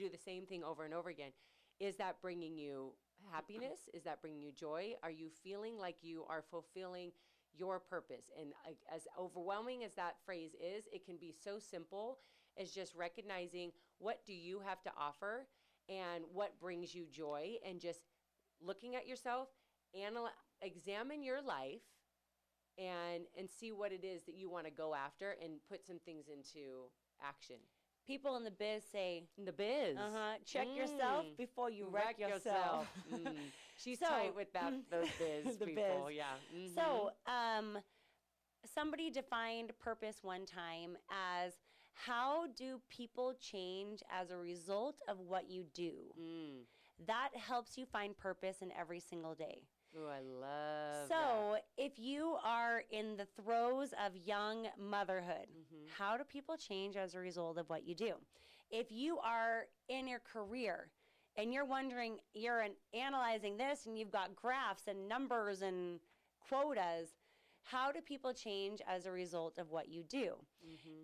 do the same thing over and over again. Is that bringing you happiness? Is that bringing you joy? Are you feeling like you are fulfilling your purpose? And as overwhelming as that phrase is, it can be so simple as just recognizing what do you have to offer and what brings you joy, and just looking at yourself, examine your life, and see what it is that you want to go after and put some things into action. People in the biz say, check Mm. yourself before you wreck yourself. She's tight with those biz the people. biz. Yeah. Mm-hmm. So somebody defined purpose one time as, how do people change as a result of what you do? That helps you find purpose in every single day. Ooh, I love So if you are in the throes of young motherhood, how do people change as a result of what you do? If you are in your career and you're wondering, analyzing this and you've got graphs and numbers and quotas, how do people change as a result of what you do?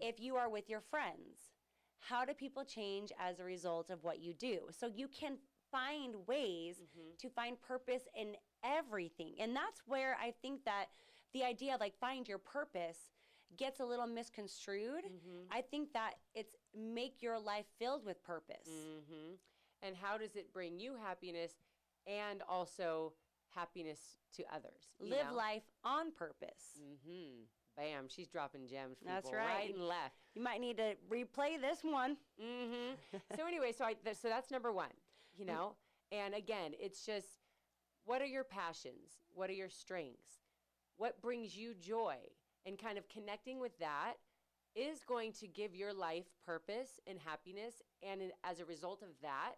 If you are with your friends, how do people change as a result of what you do? So you can find ways to find purpose in everything. And that's where I think that the idea of like find your purpose gets a little misconstrued. I think that it's make your life filled with purpose. And how does it bring you happiness and also happiness to others? Live life on purpose. Bam, she's dropping gems, people. That's right. And left. You might need to replay this one. So anyway, so that's number one, you know? And again, it's just, what are your passions? What are your strengths? What brings you joy? And kind of connecting with that is going to give your life purpose and happiness. And as a result of that,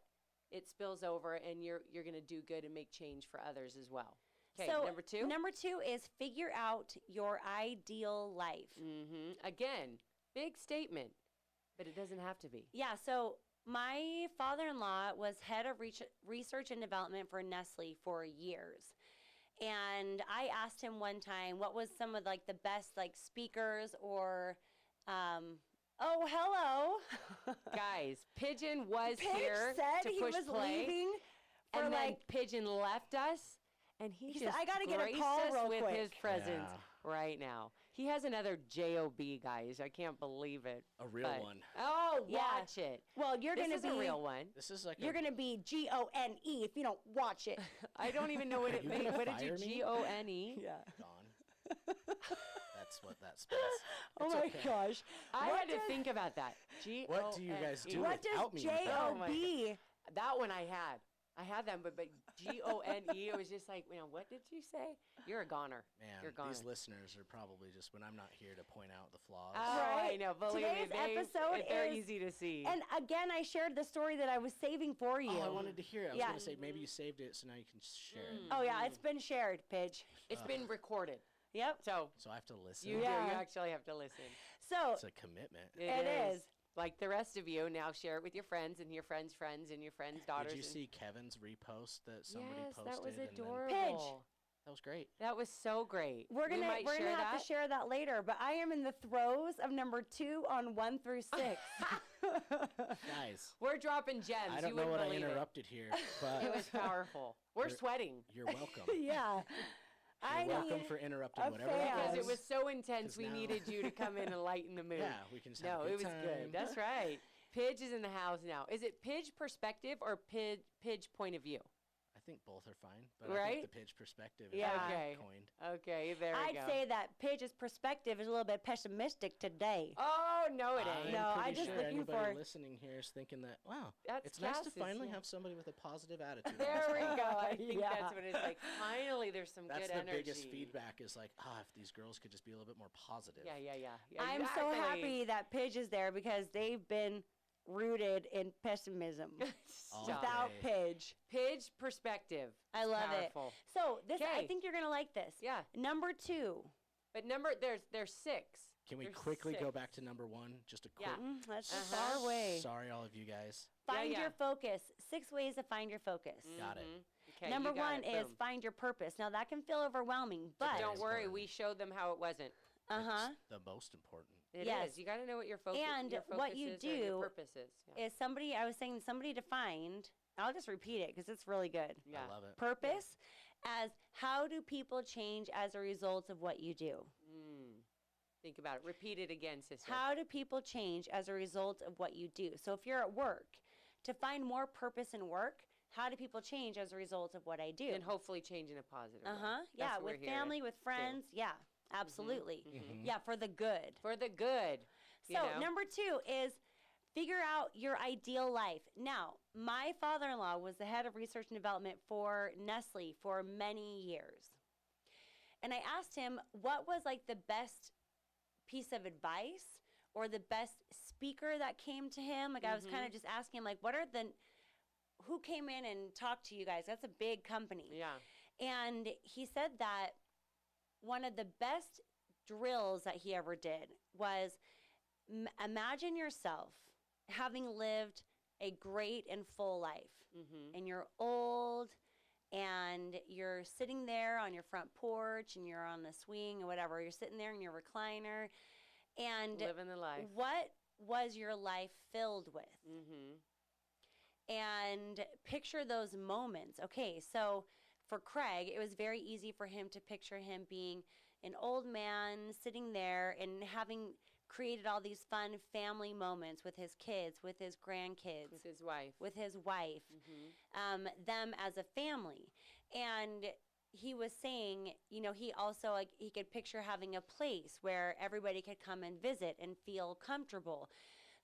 it spills over and you're going to do good and make change for others as well. Okay, so number two? Number two is figure out your ideal life. Again, big statement, but it doesn't have to be. Yeah, so my father-in-law was head of research and development for Nestle for years. And I asked him one time what was some of like the best like speakers or oh, hello. Guys, Pigeon was Pidge here said to he push was play. leaving for And then like Pigeon left us, and he just said, I gotta get a graced call us real with quick. his presence right now. He has another J-O-B, guys. I can't believe it. A real one. Oh, Yeah. watch it. well, you're This gonna is be a real one. This is like you're gonna be GONE if you don't watch it. I don't even know what it You means. gonna What did you, fire me? G-O-N-E? Yeah. gone. That's what that spells. Oh It's my okay. gosh. I What had to does- think about that. G-O-N-E. What do you guys do? What without does me with that? Oh my JOB? That one I had. I had them, but G-O-N-E, it was just like, what did you say? You're a goner. Man, You're a goner. these listeners are probably just, when I'm not here to point out the flaws. Oh, Right. I know. Believe Today's me, episode they're is- easy to see. And again, I shared the story that I was saving for you. Oh, I wanted to hear it. I was Yeah. going to say, maybe you saved it, so now you can share it. Oh yeah, it's been shared, Pidge. It's been recorded. Yep. So So I have to listen. you do. Yeah. You actually have to listen. So It's a commitment. It is. Like the rest of you, now share it with your friends and your friends' friends and your friends' daughters. Did you see Kevin's repost that somebody Yes, posted? that was and then- adorable. That was great. That was so great. we're We gonna might have that. to share that later. But I am in the throes of number 2 on 1 through 6. Guys, We're dropping gems. I don't you know wouldn't what I believe interrupted here, It. but It was powerful. We're You're- sweating. you're welcome. Yeah. I You're welcome need for interrupting a whatever fan. that Because was. it was so intense, 'Cause we now- needed you to come in and lighten the mood. Yeah, we can just have No, a good it was time. good. That's right. Pidge is in the house now. Is it Pidge perspective or Pidge point of view? I think both are fine, but I Right? think the pitch perspective is Yeah. what I Okay. coined. Okay, there we I'd go. say that Pidge's perspective is a little bit pessimistic today. Oh, no, it I'm ain't. No, pretty I just sure looking anybody for- listening here is thinking that, wow, That's it's nice to Cass's, finally yeah. have somebody with a positive attitude. There we on this go. call. I think Yeah. that's what it's like. Finally, there's some That's good the energy. biggest feedback is like, if these girls could just be a little bit more positive. Yeah. I'm so exactly. happy that Pidge is there because they've been rooted in pessimism. All Stop. Without day. Pidge. Pidge perspective. I It's love powerful. it. So this, I Okay. think you're gonna like this. Yeah. Number 2. But there's 6. Can we There's quickly go 6. back to number 1? Just a quick. Yeah. That's just Uh-huh. our way. Sorry, all of you guys. Find yeah. your focus. 6 ways to find your focus. Got it. Okay, Number you got 1 it. is Boom. find your purpose. Now that can feel overwhelming, but Don't Very worry, important. we showed them how it wasn't. uh-huh. It's the most important. It is. Yes. You got to know what your focus, And your what focus you is or your do purpose is. Yeah. Is somebody I was saying somebody defined, I'll just repeat it because it's really good. Yeah. I love it. Purpose as how do people change as a result of what you do? Think about it. Repeat it again, sister. How do people change as a result of what you do? So if you're at work, to find more purpose in work, how do people change as a result of what I do? And hopefully change in a positive way. Uh-huh. That's Yeah, what with we're here family, with friends. Yeah, absolutely. Yeah, for the good. For the good. you So know? number 2 is figure out your ideal life. Now, my father-in-law was the head of research and development for Nestle for many years. And I asked him what was like the best piece of advice or the best speaker that came to him. Like I was kind of just asking him like, who came in and talked to you guys? That's a big company. Yeah. And he said that one of the best drills that he ever did was imagine yourself having lived a great and full life. And you're old and you're sitting there on your front porch and you're on the swing or whatever. You're sitting there in your recliner and living the life. What was your life filled with? And picture those moments. Okay, so for Craig, it was very easy for him to picture him being an old man sitting there and having created all these fun family moments with his kids, with his grandkids, with his wife, them as a family. And he was saying, you know, he also, like, he could picture having a place where everybody could come and visit and feel comfortable.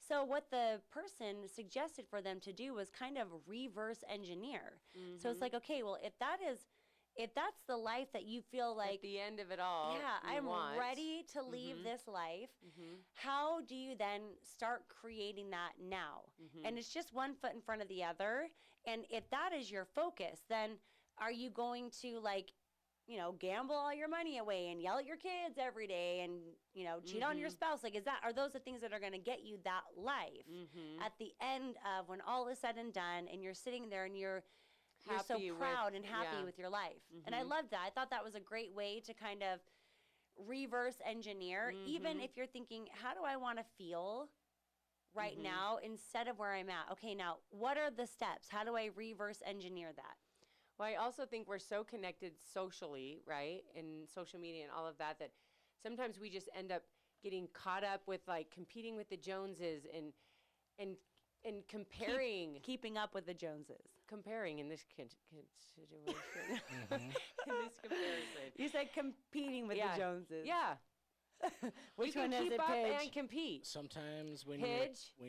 So what the person suggested for them to do was kind of reverse engineer. So it's like, okay, well, if that's the life that you feel like at the end of it all, I'm ready to leave this life, how do you then start creating that now? And it's just one foot in front of the other. And if that is your focus, then are you going to, like, you know, gamble all your money away and yell at your kids every day and, you know, cheat on your spouse? Like, are those the things that are going to get you that life at the end of when all is said and done and you're sitting there and you're so proud and happy with your life? And I loved that. I thought that was a great way to kind of reverse engineer, even if you're thinking, how do I want to feel right now instead of where I'm at? Okay, now, what are the steps? How do I reverse engineer that? Well, I also think we're so connected socially, right, in social media and all of that, that sometimes we just end up getting caught up with, like, competing with the Joneses and comparing. Keeping up with the Joneses. Comparing in this situation. In this comparison. You said competing with the Joneses. Yeah. Which you one can is keep it, up Paige? and compete. Sometimes when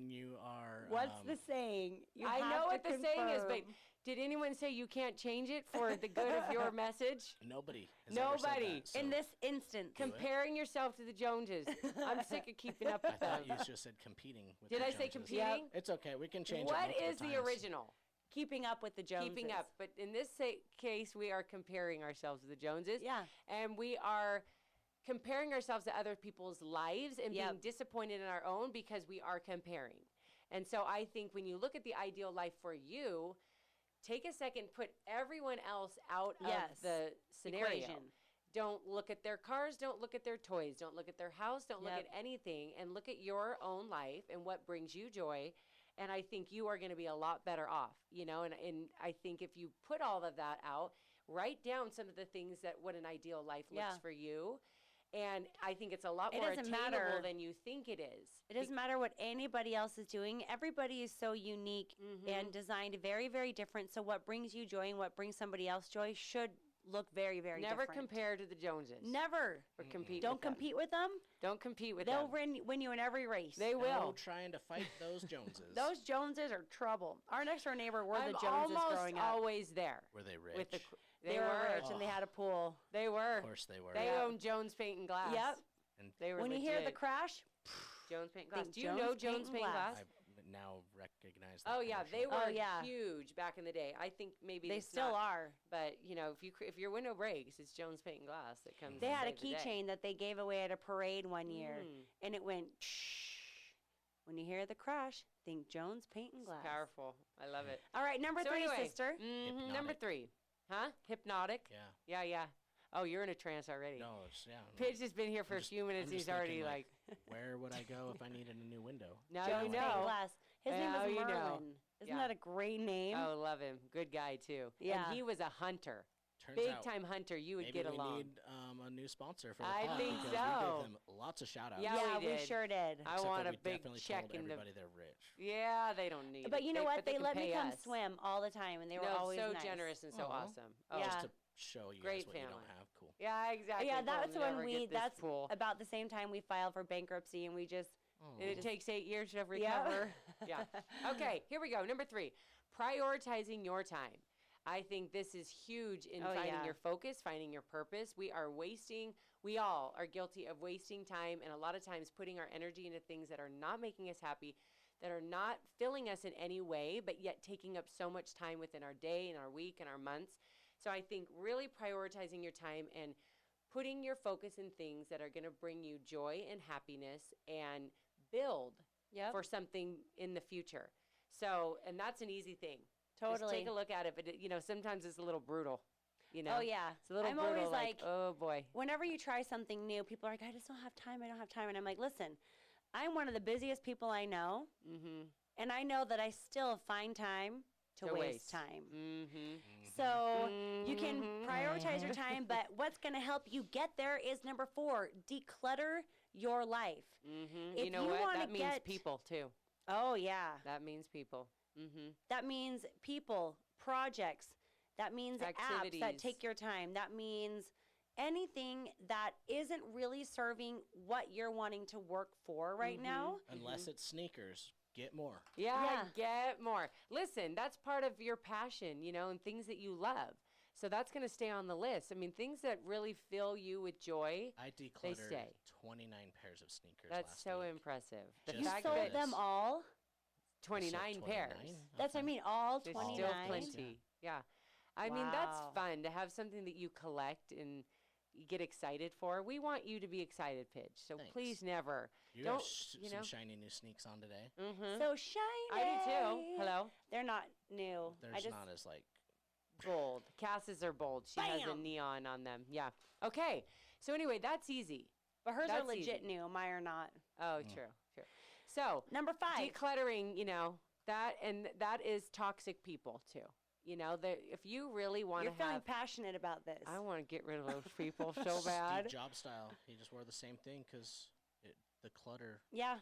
you are What's the saying? I know what the saying is, but did anyone say you can't change it for the good of your message? Nobody has ever said that, so in this instance. Comparing yourself to the Joneses. I'm sick of keeping up with them. I thought you just said competing with Did the I Joneses. say competing? It's okay. We can change What it is the times. original? Keeping up with the Joneses. Keeping up. But in this case, we are comparing ourselves to the Joneses. Yeah. And we are comparing ourselves to other people's lives and being disappointed in our own because we are comparing. And so I think when you look at the ideal life for you, take a second, put everyone else out of the scenario. Equation. Don't look at their cars, don't look at their toys, don't look at their house, don't look at anything, and look at your own life and what brings you joy. And I think you are going to be a lot better off, you know, and I think if you put all of that out, write down some of the things that what an ideal life looks for you. And I think it's a lot more attainable than you think it is. It doesn't matter what anybody else is doing. Everybody is so unique and designed very, very different. So what brings you joy and what brings somebody else joy should look very, very different. Never compare to the Joneses. Never. Or compete Don't with them. compete with them. Don't compete with They'll them. win you in every race. They will. No trying to fight those Joneses. Those Joneses are trouble. Our next door neighbor were the Joneses almost growing up. Always there. Were they rich? With they were rich and they had a pool. They were. Of course they were. They owned Jones Paint and Glass. Yep. And they were when legit. you hear the crash, Jones Paint and Glass. think Do you know Jones Paint and Glass? I now recognize that. Oh yeah, they commercial. were huge back in the day. I think maybe they it's still not, are. But you know, if your window breaks, it's Jones Paint and Glass that comes. They and had a saves the day. keychain that they gave away at a parade one year, and it went. When you hear the crash, think Jones Paint and Glass. It's powerful. I love it. All right, number 3, anyway, sister. Number 3, huh? Hypnotic. Yeah. Oh, you're in a trance already. No, it's, Paige has been here for a few minutes. He's already like, where would I go if I needed a new window? Now Jones you Paint and know. Glass. His name is you Merlin. know. Isn't that a great name? Oh, love him. Good guy too. Yeah. And he was a hunter. Turns Big out time hunter. You would maybe get along. we need a new sponsor for the I pod think because so. we gave them lots of shout outs. Yeah, we sure did. I Except want that a we big definitely check told in the. everybody they're rich. Yeah, they don't need it. But you know what? They let me come us. swim all the time, and they were always so nice. generous and so awesome. Oh, Yeah. Just to show you Great guys what you family. don't have. Cool. Yeah, exactly. Yeah, We'll that's never when get this that's pool. about the same time we filed for bankruptcy, and we just. And it takes 8 years to recover. Yeah. Okay, here we go. Number 3, prioritizing your time. I think this is huge in finding your focus, finding your purpose. We all are guilty of wasting time and a lot of times putting our energy into things that are not making us happy, that are not filling us in any way, but yet taking up so much time within our day and our week and our months. So I think really prioritizing your time and putting your focus in things that are going to bring you joy and happiness and build for something in the future. So, and that's an easy thing. Totally. Just take a look at it. But, sometimes it's a little brutal. Oh, yeah. It's a little I'm brutal. always like, oh, boy. Whenever you try something new, people are like, I just don't have time. I don't have time. And I'm like, listen, I'm one of the busiest people I know. And I know that I still find time to waste time. So you can prioritize your time, but what's going to help you get there is number 4, declutter your life. You know what? That means people, too. Oh, yeah. That means people. That means people, projects. That means activities. Apps that take your time. That means anything that isn't really serving what you're wanting to work for right now. Unless it's sneakers. Get more. Yeah, get more. Listen, that's part of your passion, and things that you love. So that's going to stay on the list. I mean, things that really fill you with joy, I they decluttered stay. 29 pairs of sneakers That's last so week. impressive. Just You sold them all? 29 pairs. That's what I mean, all There's 29? still plenty. Yeah. I mean, that's fun to have something that you collect and you get excited for. We want you to be excited, Pidge. So please never. You have some shiny new sneaks on today. So shiny. I do too. Hello? They're not new. There's not as bold. Cass's are bold. She has a neon on them. Yeah. Okay. So anyway, that's easy. But hers are legit new. Mine are not. Oh, true. So number 5. Decluttering, that is toxic people too. If you really want to You're feeling passionate about this. I want to get rid of those people so bad. Steve Jobs style. He just wore the same thing because the clutter. Yeah.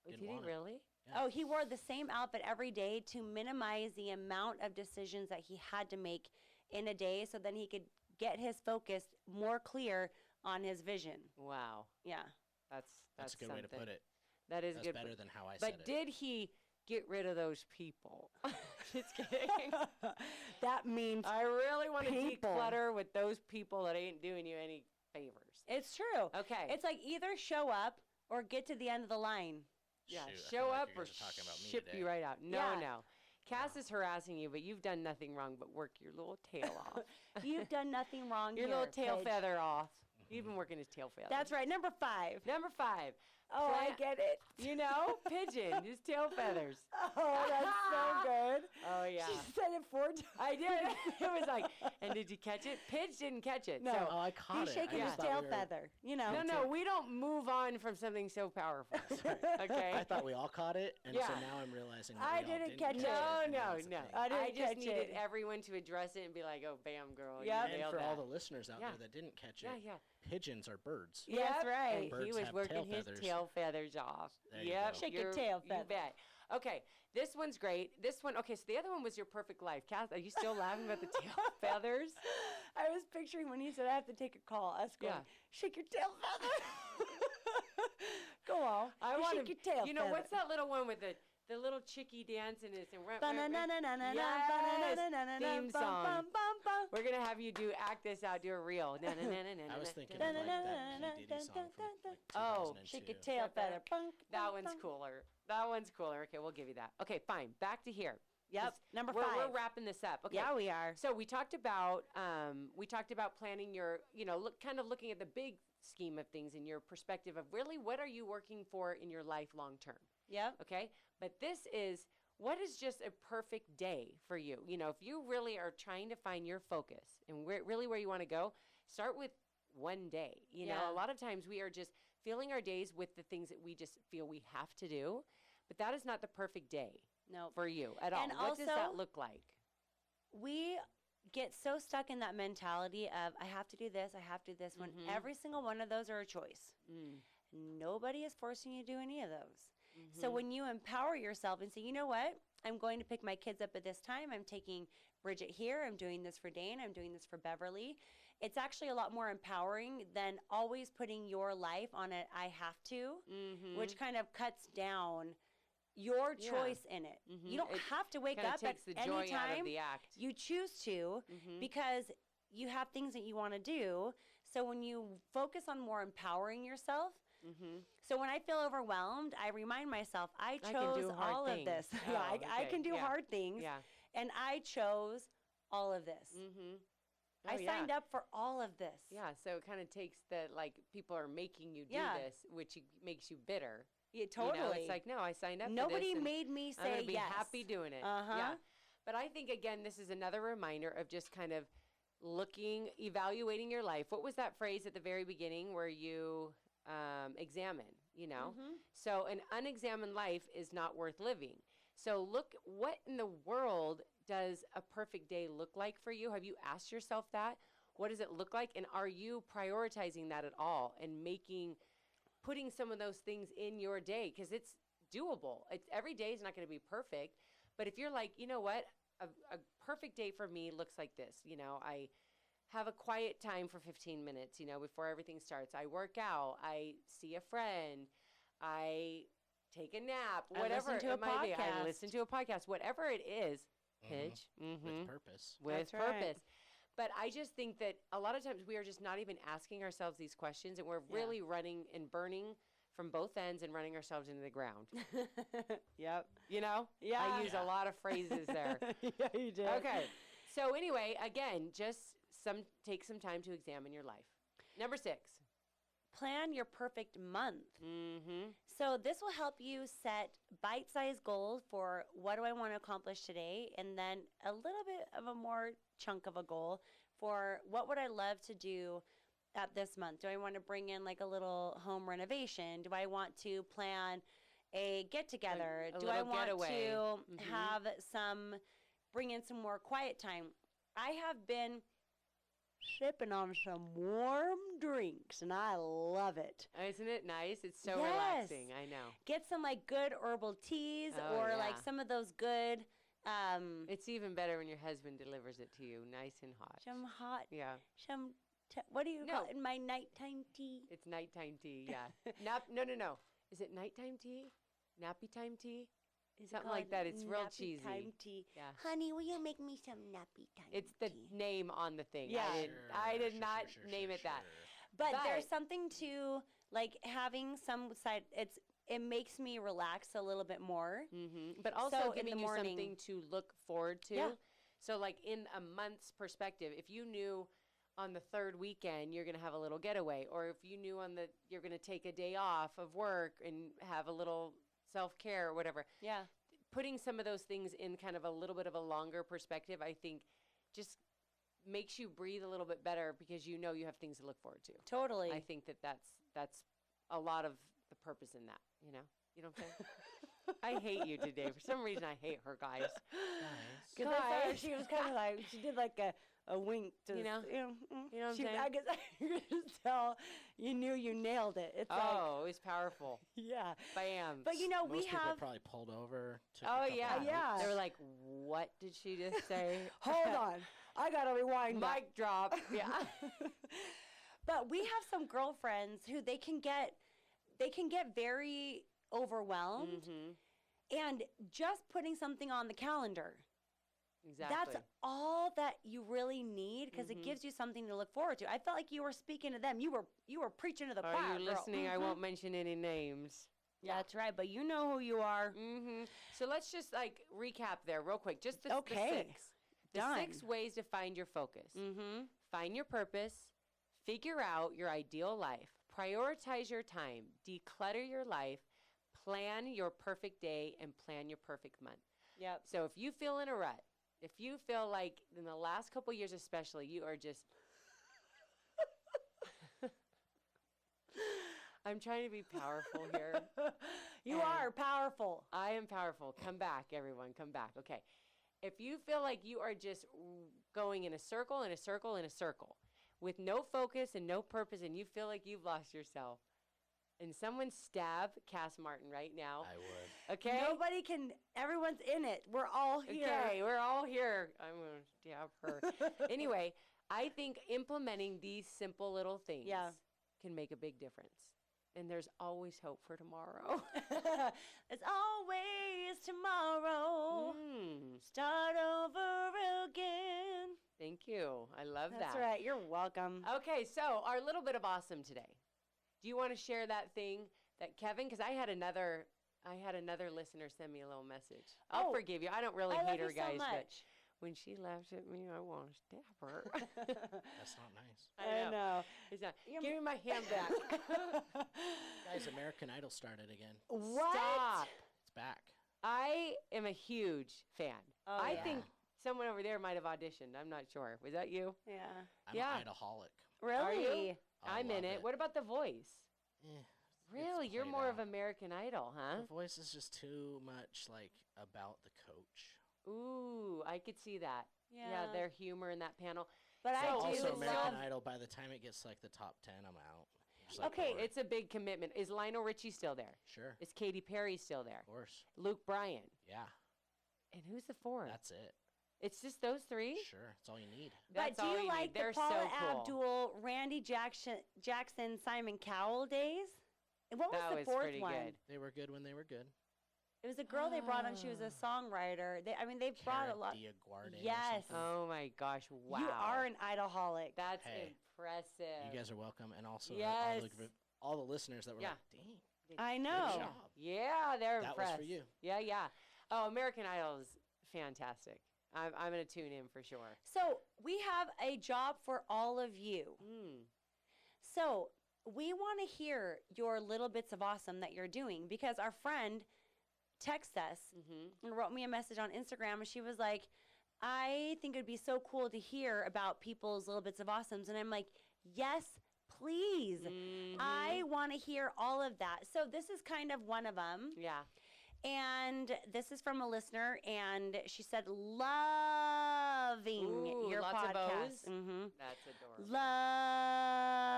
Did he really? Yeah. Oh, he wore the same outfit every day to minimize the amount of decisions that he had to make in a day so then he could get his focus more clear on his vision. Wow. Yeah. That's a good way to put it. That is good. That's better than how I said it. But did he get rid of those people? Just kidding. That means I really want to declutter with those people that ain't doing you any favors. It's true. Okay. It's like either show up or get to the end of the line. Yeah, Shoot, show like up or ship you right out. No. Cass is harassing you, but you've done nothing wrong but work your little tail off. You've done nothing wrong Your here, little tail Paige. feather off. You've been working his tail feather. That's right. Number 5. Number 5. Oh, I get it. Pigeon, his tail feathers. Oh, that's so good. Oh, yeah. She said it 4 times. I did. It was like, and did you catch it? Pidge didn't catch it. No. So, I caught He's it. shaking his tail feather. No, we don't move on from something so powerful. Okay? I thought we all caught it, and so now I'm realizing that I we all didn't catch it. No. I just needed it. everyone to address it and be like, oh, bam, girl. Yep. You And nailed for that. all the listeners out there that didn't catch it, pigeons are birds. Yes, right. And Birds he was have working tail his feathers. tail feathers off. There you go. Shake your tail feather. You bet. Okay, this one's great. This one, okay, so the other one was your perfect life. Cass, are you still laughing about the tail feathers? I was picturing when he said I have to take a call. I was going, shake your tail feather. Go on. Shake your tail feather. What's that little one with the little chickie dancing and theme song. We're going to have you act this out, do a reel. I was thinking of like that P. Diddy song from like 2002. Shake your tail feather. That one's cooler. Okay, we'll give you that. Okay, fine. Back to here. Yep. Number 5. We're wrapping this up. Okay. Yeah, we are. So we talked about planning your, kind of looking at the big scheme of things in your perspective of really what are you working for in your life long term. Yep. Okay. But this is what is just a perfect day for you. If you really are trying to find your focus and really where you want to go, start with one day. A lot of times we are just filling our days with the things that we just feel we have to do, but that is not the perfect day for you at all. And what does that look like? We get so stuck in that mentality of I have to do this, I have to do this, when every single one of those are a choice. Nobody is forcing you to do any of those. So when you empower yourself and say, you know what, I'm going to pick my kids up at this time, I'm taking Bridget here, I'm doing this for Dane, I'm doing this for Beverly, it's actually a lot more empowering than always putting your life on it, I have to, which kind of cuts down your choice in it. You don't have to wake up at any time you choose to because you have things that you want to do. So when you focus on more empowering yourself, so when I feel overwhelmed, I remind myself, I chose all of this. I can do hard things. And I chose all of this. I signed up for all of this. Yeah, so it kind of takes the, like, people are making you do this, which makes you bitter. Yeah, totally. You know, it's like, no, I signed up for this. Nobody made me say yes. I'm going to be happy doing it. Yeah. But I think, again, this is another reminder of just kind of evaluating your life. What was that phrase at the very beginning where you examine, you know? So an unexamined life is not worth living. So look, what in the world does a perfect day look like for you? Have you asked yourself that? What does it look like? And are you prioritizing that at all and putting some of those things in your day? Because it's doable. Every day is not going to be perfect. But if you're like, you know what? A perfect day for me looks like this. You know, I have a quiet time for 15 minutes, you know, before everything starts. I work out. I see a friend. I take a nap. Whatever it might be. I listen to a podcast. Whatever it is. Pitch. With purpose. With purpose. But I just think that a lot of times we are just not even asking ourselves these questions, and we're really running and burning from both ends and running ourselves into the ground. Yep. You know? Yeah. I use a lot of phrases there. Yeah, you did. Okay. So anyway, again, just take some time to examine your life. Number 6. Plan your perfect month. So this will help you set bite-sized goals for what do I want to accomplish today, and then a little bit of a more chunk of a goal for what would I love to do at this month. Do I want to bring in like a little home renovation? Do I want to plan a get-together? Do I want to have bring in some more quiet time? I have been sipping on some warm drinks, and I love it. Isn't it nice? It's so relaxing. I know. Get some like good herbal teas or like some of those good. It's even better when your husband delivers it to you, nice and hot. Some hot. Yeah. What do you call it? My nighttime tea. It's nighttime tea. Yeah. No. Is it nighttime tea? Nappy time tea? Something like that. It's real cheesy. Time tea. Yeah. Honey, will you make me some nappy time tea? It's the name on the thing. Yeah. I did not name it that. But there's something to like having some side. It makes me relax a little bit more. But also giving you something to look forward to. Yeah. So like in a month's perspective, if you knew on the 3rd weekend you're going to have a little getaway, or if you knew you're going to take a day off of work and have a little self-care or whatever. Yeah. Putting some of those things in kind of a little bit of a longer perspective, I think just makes you breathe a little bit better because you know you have things to look forward to. Totally. I think that's a lot of the purpose in that, you know? You know what I'm saying? I hate you today. For some reason, I hate her, guys. Because she was kind of like, she did like a wink to, you know what I'm saying? I guess I could tell you knew you nailed it. It's it was powerful. Yeah. Bam. But you know, Most people probably pulled over. Yeah. They were like, what did she just say? Hold on. I got to rewind. Mic drop. Yeah. But we have some girlfriends who they can get very overwhelmed. And just putting something on the calendar. Exactly. That's all that you really need because it gives you something to look forward to. I felt like you were speaking to them. You were preaching to the choir. Are you listening? I won't mention any names. Yeah, that's right. But you know who you are. So let's just like recap there real quick. Just the 6. The 6 ways to find your focus. Find your purpose. Figure out your ideal life. Prioritize your time. Declutter your life. Plan your perfect day and plan your perfect month. Yep. So if you feel in a rut, if you feel like in the last couple years especially, you are just... I'm trying to be powerful here. You are powerful. I am powerful. Come back, everyone. Come back. Okay. If you feel like you are just going in a circle, in a circle, in a circle, with no focus and no purpose, and you feel like you've lost yourself, and someone stab Cass Martin right now. I would. Okay? Nobody can, everyone's in it. We're all here. Okay, we're all here. I'm going to stab her. Anyway, I think implementing these simple little things can make a big difference. And there's always hope for tomorrow. There's always tomorrow. Start over again. Thank you. I love that. That's right. You're welcome. Okay, so our little bit of awesome today. Do you want to share that thing that Kevin, because I had another listener send me a little message. I'll forgive you. I don't really hate her, guys, but When she laughs at me, I want to stab her. That's not nice. I know. It's not. Give me my hand back. Guys, American Idol started again. What? Stop. It's back. I am a huge fan. Oh, I yeah. think someone over there might have auditioned. I'm not sure. Was that you? Yeah. I'm Yeah. an idolholic. Really? Are you? I I'm in love it. What about The Voice? Eh, Really? it's You're played more out. of American Idol, huh? The Voice is just too much like about the coach. Ooh, I could see that. Yeah. Yeah, their humor in that panel. But So I do Also, it's American still- Idol, by the time it gets like the top 10, I'm out. Just like, Okay, bored. It's a big commitment. Is Lionel Richie still there? Sure. Is Katy Perry still there? Of course. Luke Bryan. Yeah. And who's the fourth? That's it. It's just those three? Sure. That's all you need. That's but do all you need. like They're the Paula so cool. Abdul, Randy Jackson, Simon Cowell days? And what was That the was fourth pretty one? good. They were good when they were good. It was a girl they brought on. She was a songwriter. They've brought a lot. Diaguardi or Yes. something. Oh my gosh, wow. You are an idolholic. That's Hey. impressive. You guys are welcome. And also Yes. all the listeners that were Yeah. like, dang, I good know. job. Yeah, they're That was impressed. for you. Yeah, yeah. Oh, American Idol is fantastic. I'm going to tune in for sure. So we have a job for all of you. Mm. So we want to hear your little bits of awesome that you're doing because our friend texted us and wrote me a message on Instagram and she was like, I think it'd be so cool to hear about people's little bits of awesomes. And I'm like, yes, please. I want to hear all of that. So this is kind of one of them. Yeah. And this is from a listener, and she said, loving Ooh, your lots of podcast. O's? Mm-hmm. That's adorable.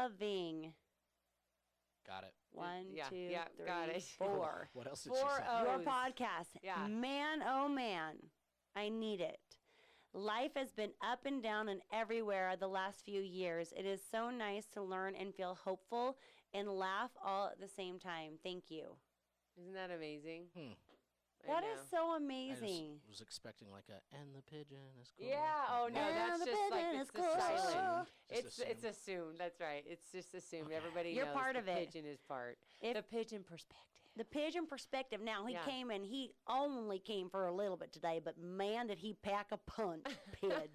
Loving. Got it. One, Yeah, two, yeah, three, got it. 4. What else did 4 she say? Your O's. podcast. Yeah. Man, oh man, I need it. Life has been up and down and everywhere the last few years. It is so nice to learn and feel hopeful and laugh all at the same time. Thank you. Isn't that amazing? Hmm. I That know. is so I amazing. just was expecting like and the pigeon is cool. Yeah. Oh no, And that's the just like pigeon it's is the cool. silent. Just It's assumed. That's right. It's just assumed. Everybody You're knows part the of it. pigeon is part. If- The pigeon perspective. The pigeon perspective. Now, he Yeah. came and he only came for a little bit today, but man, did he pack a punch, Pidge.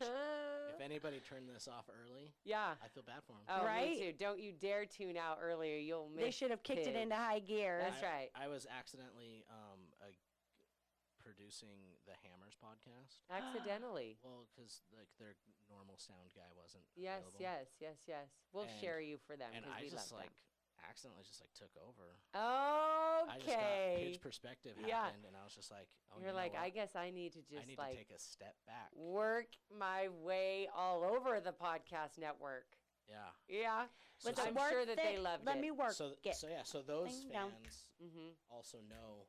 If anybody turned this off early, Yeah. I feel bad for him. Oh, Right? me too. Don't you dare tune out earlier. You'll miss. They should have kicked it Pidge. into high gear. That's right. I was accidentally producing the Hammers podcast. Accidentally. Well, because like their normal sound guy wasn't Yes, available. yes. We'll And- share you for them And because I we just love like accidentally just like took over. them. I just got Okay. Pidge perspective Yeah. happened, and I was just like, oh, You're you know like, what? I guess I need to I just need like to take a step back. work my way all over the podcast network. Yeah. Yeah. So Was it I'm worth sure that they it? loved Let it. me work So it. so those Thing down. fans hmm also know.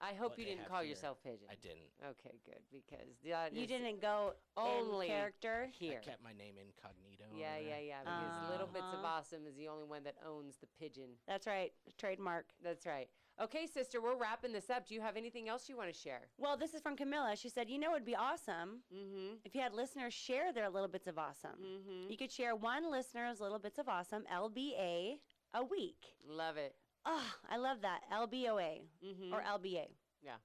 I hope What you they didn't have call here. yourself pigeon. I didn't. Okay, good, because that You is didn't go only in character. here. I kept my name incognito. Yeah, over yeah, there. yeah. Because Little Bits of Uh-huh. Awesome is the only one that owns the pigeon. That's right. Trademark. That's right. Okay, sister, we're wrapping this up. Do you have anything else you want to share? Well, this is from Camilla. She said, it'd be awesome Mm-hmm. if you had listeners share their little bits of awesome. Mm-hmm. You could share one listener's little bits of awesome, LBA, a week. Love it. Oh, I love that. LBOA Mm-hmm. or LBA. Yeah.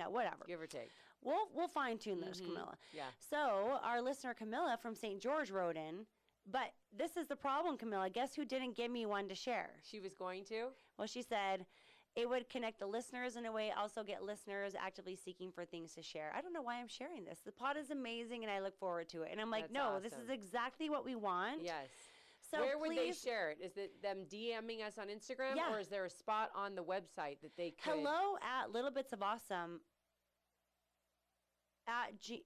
Whatever. Give or take. We'll fine tune those, Mhm. Camilla. Yeah. So our listener Camilla from St. George wrote in, but this is the problem, Camilla. Guess who didn't give me one to share? She was going to? Well, she said it would connect the listeners in a way, also get listeners actively seeking for things to share. I don't know why I'm sharing this. The pod is amazing, and I look forward to it. And I'm like, That's no, this awesome. is exactly what we want. Yes. So Where would they please, share it? Is it them DMing us on Instagram, Yeah. or is there a spot on the website that they could? hello at Little Bits of Awesome at G.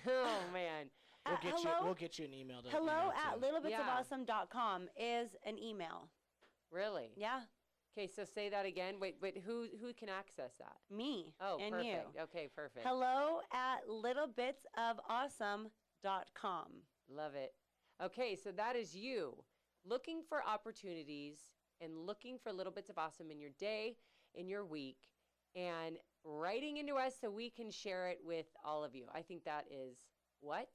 Oh man. We'll get you an email. To Hello email at to. littlebitsofawesome.com is an email. Really? Yeah, Okay, so say that again. Wait, who can access that? me Oh, and perfect. you. Okay, perfect. Hello at littlebitsofawesome.com. Love it. Okay, so that is you looking for opportunities and looking for little bits of awesome in your day, in your week, and writing into us so we can share it with all of you. I think that is what?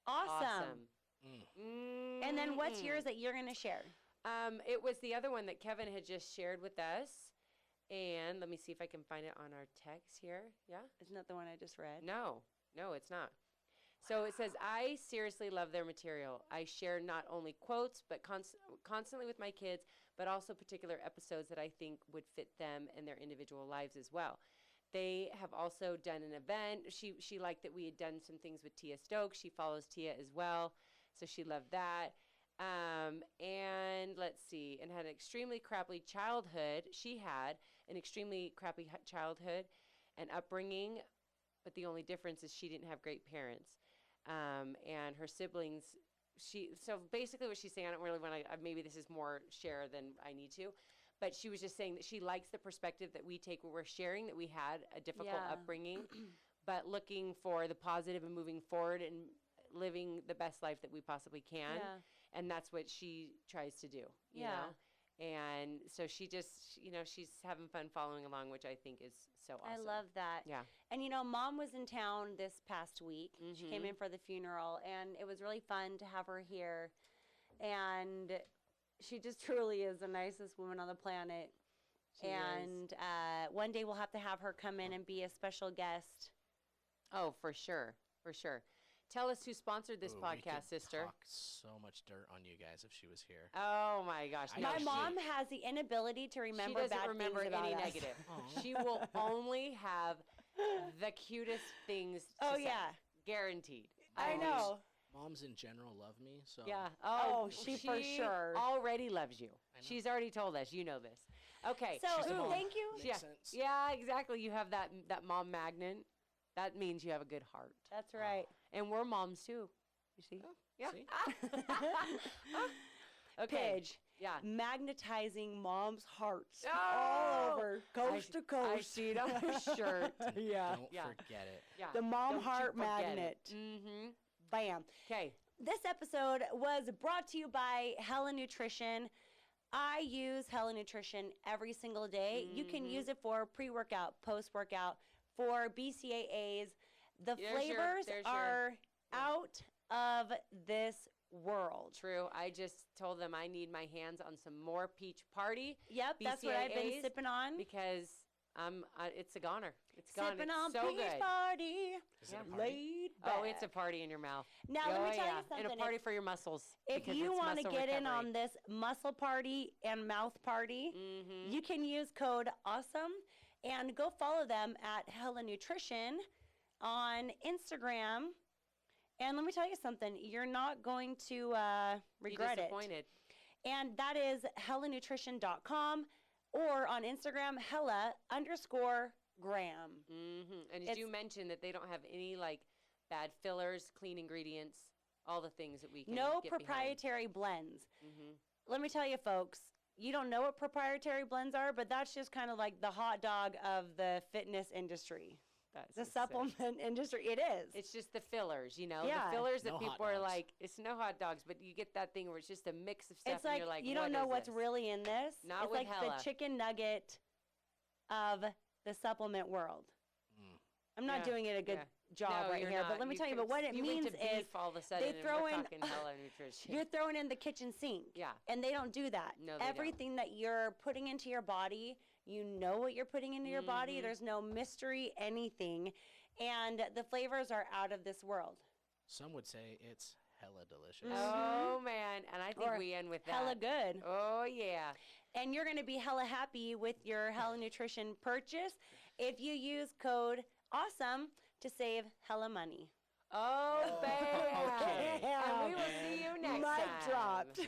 Awesome. Mm. And then what's Mm-mm. yours that you're going to share? It was the other one that Kevin had just shared with us. And let me see if I can find it on our text here. Yeah? Isn't that the one I just read? No, it's not. So it says, I seriously love their material. I share not only quotes, but constantly with my kids, but also particular episodes that I think would fit them and their individual lives as well. They have also done an event. She liked that we had done some things with Tia Stokes. She follows Tia as well, so she loved that. And let's see, and had an extremely crappy childhood. She had an extremely crappy childhood and upbringing, but the only difference is she didn't have great parents. And her siblings, so basically what she's saying, I don't really want to, maybe this is more share than I need to, but she was just saying that she likes the perspective that we take where we're sharing that we had a difficult upbringing, but looking for the positive and moving forward and living the best life that we possibly can. Yeah. And that's what she tries to do, you know? And so she just, she's having fun following along, which I think is so awesome. I love that. Yeah. And, Mom was in town this past week. Mm-hmm. She came in for the funeral, and it was really fun to have her here. And she just truly is the nicest woman on the planet. She is. One day we'll have to have her come in and be a special guest. Oh, for sure. For sure. Tell us who sponsored this podcast, sister. Talk so much dirt on you guys if she was here. Oh my gosh! My mom has the inability to remember bad things about us. She doesn't remember any negative. She will only have the cutest things to say. Guaranteed. I know. Moms in general love me, so. Yeah. She for sure already loves you. She's already told us. You know this. Okay. So thank you. Makes sense. Yeah, exactly. You have that mom magnet. That means you have a good heart. That's right. And we're moms too. You see? Oh, yeah. See? Okay. Pidge. Yeah. Magnetizing moms' hearts all over coast to coast. I see it on your shirt. Don't forget it. Yeah. The mom heart magnet. Mm-hmm. Bam. Okay. This episode was brought to you by Hella Nutrition. I use Hella Nutrition every single day. You can use it for pre-workout, post-workout, for BCAAs. The flavors are out of this world. True. I just told them I need my hands on some more peach party. Yep, BCAAs, that's what I've been sipping on. Because it's a goner. It's gone. Sipping it's on so peach good. Party. Is it a party? Laid back. Oh, it's a party in your mouth. Now, let me tell you something. And a party for your muscles. If you want to get in on this muscle party and mouth party, you can use code AWESOME and go follow them at Hella Nutrition on Instagram. And let me tell you something. You're not going to regret it. And that is hellanutrition.com or on Instagram, Hella_gram. And as you mentioned that they don't have any bad fillers, clean ingredients, all the things that we can get proprietary blends. Let me tell you, folks, you don't know what proprietary blends are, but that's just kind of like the hot dog of the fitness industry. That's the supplement industry. It is. It's just the fillers, the Yeah. fillers that No people hot are dogs. like, it's no hot dogs, but you get that thing where it's just a mix of stuff It's and like you're like, you don't know what's this? really in this. Not it's with like Hella. the chicken nugget of the supplement world. I'm not doing it a good job right here, but let me tell you, but what it means is all of a sudden they throw in Hella Nutrition. You're throwing in the kitchen sink. Yeah. And they don't do that. No, they Everything that you're putting into your body, you know what you're putting into your body. There's no mystery, anything. And the flavors are out of this world. Some would say it's hella delicious. Oh, man. And I think we end with that. Hella good. Oh, yeah. And you're going to be hella happy with your Hella Nutrition purchase if you use code AWESOME to save hella money. Oh, bam. Okay. And we will see you next time. Mic dropped.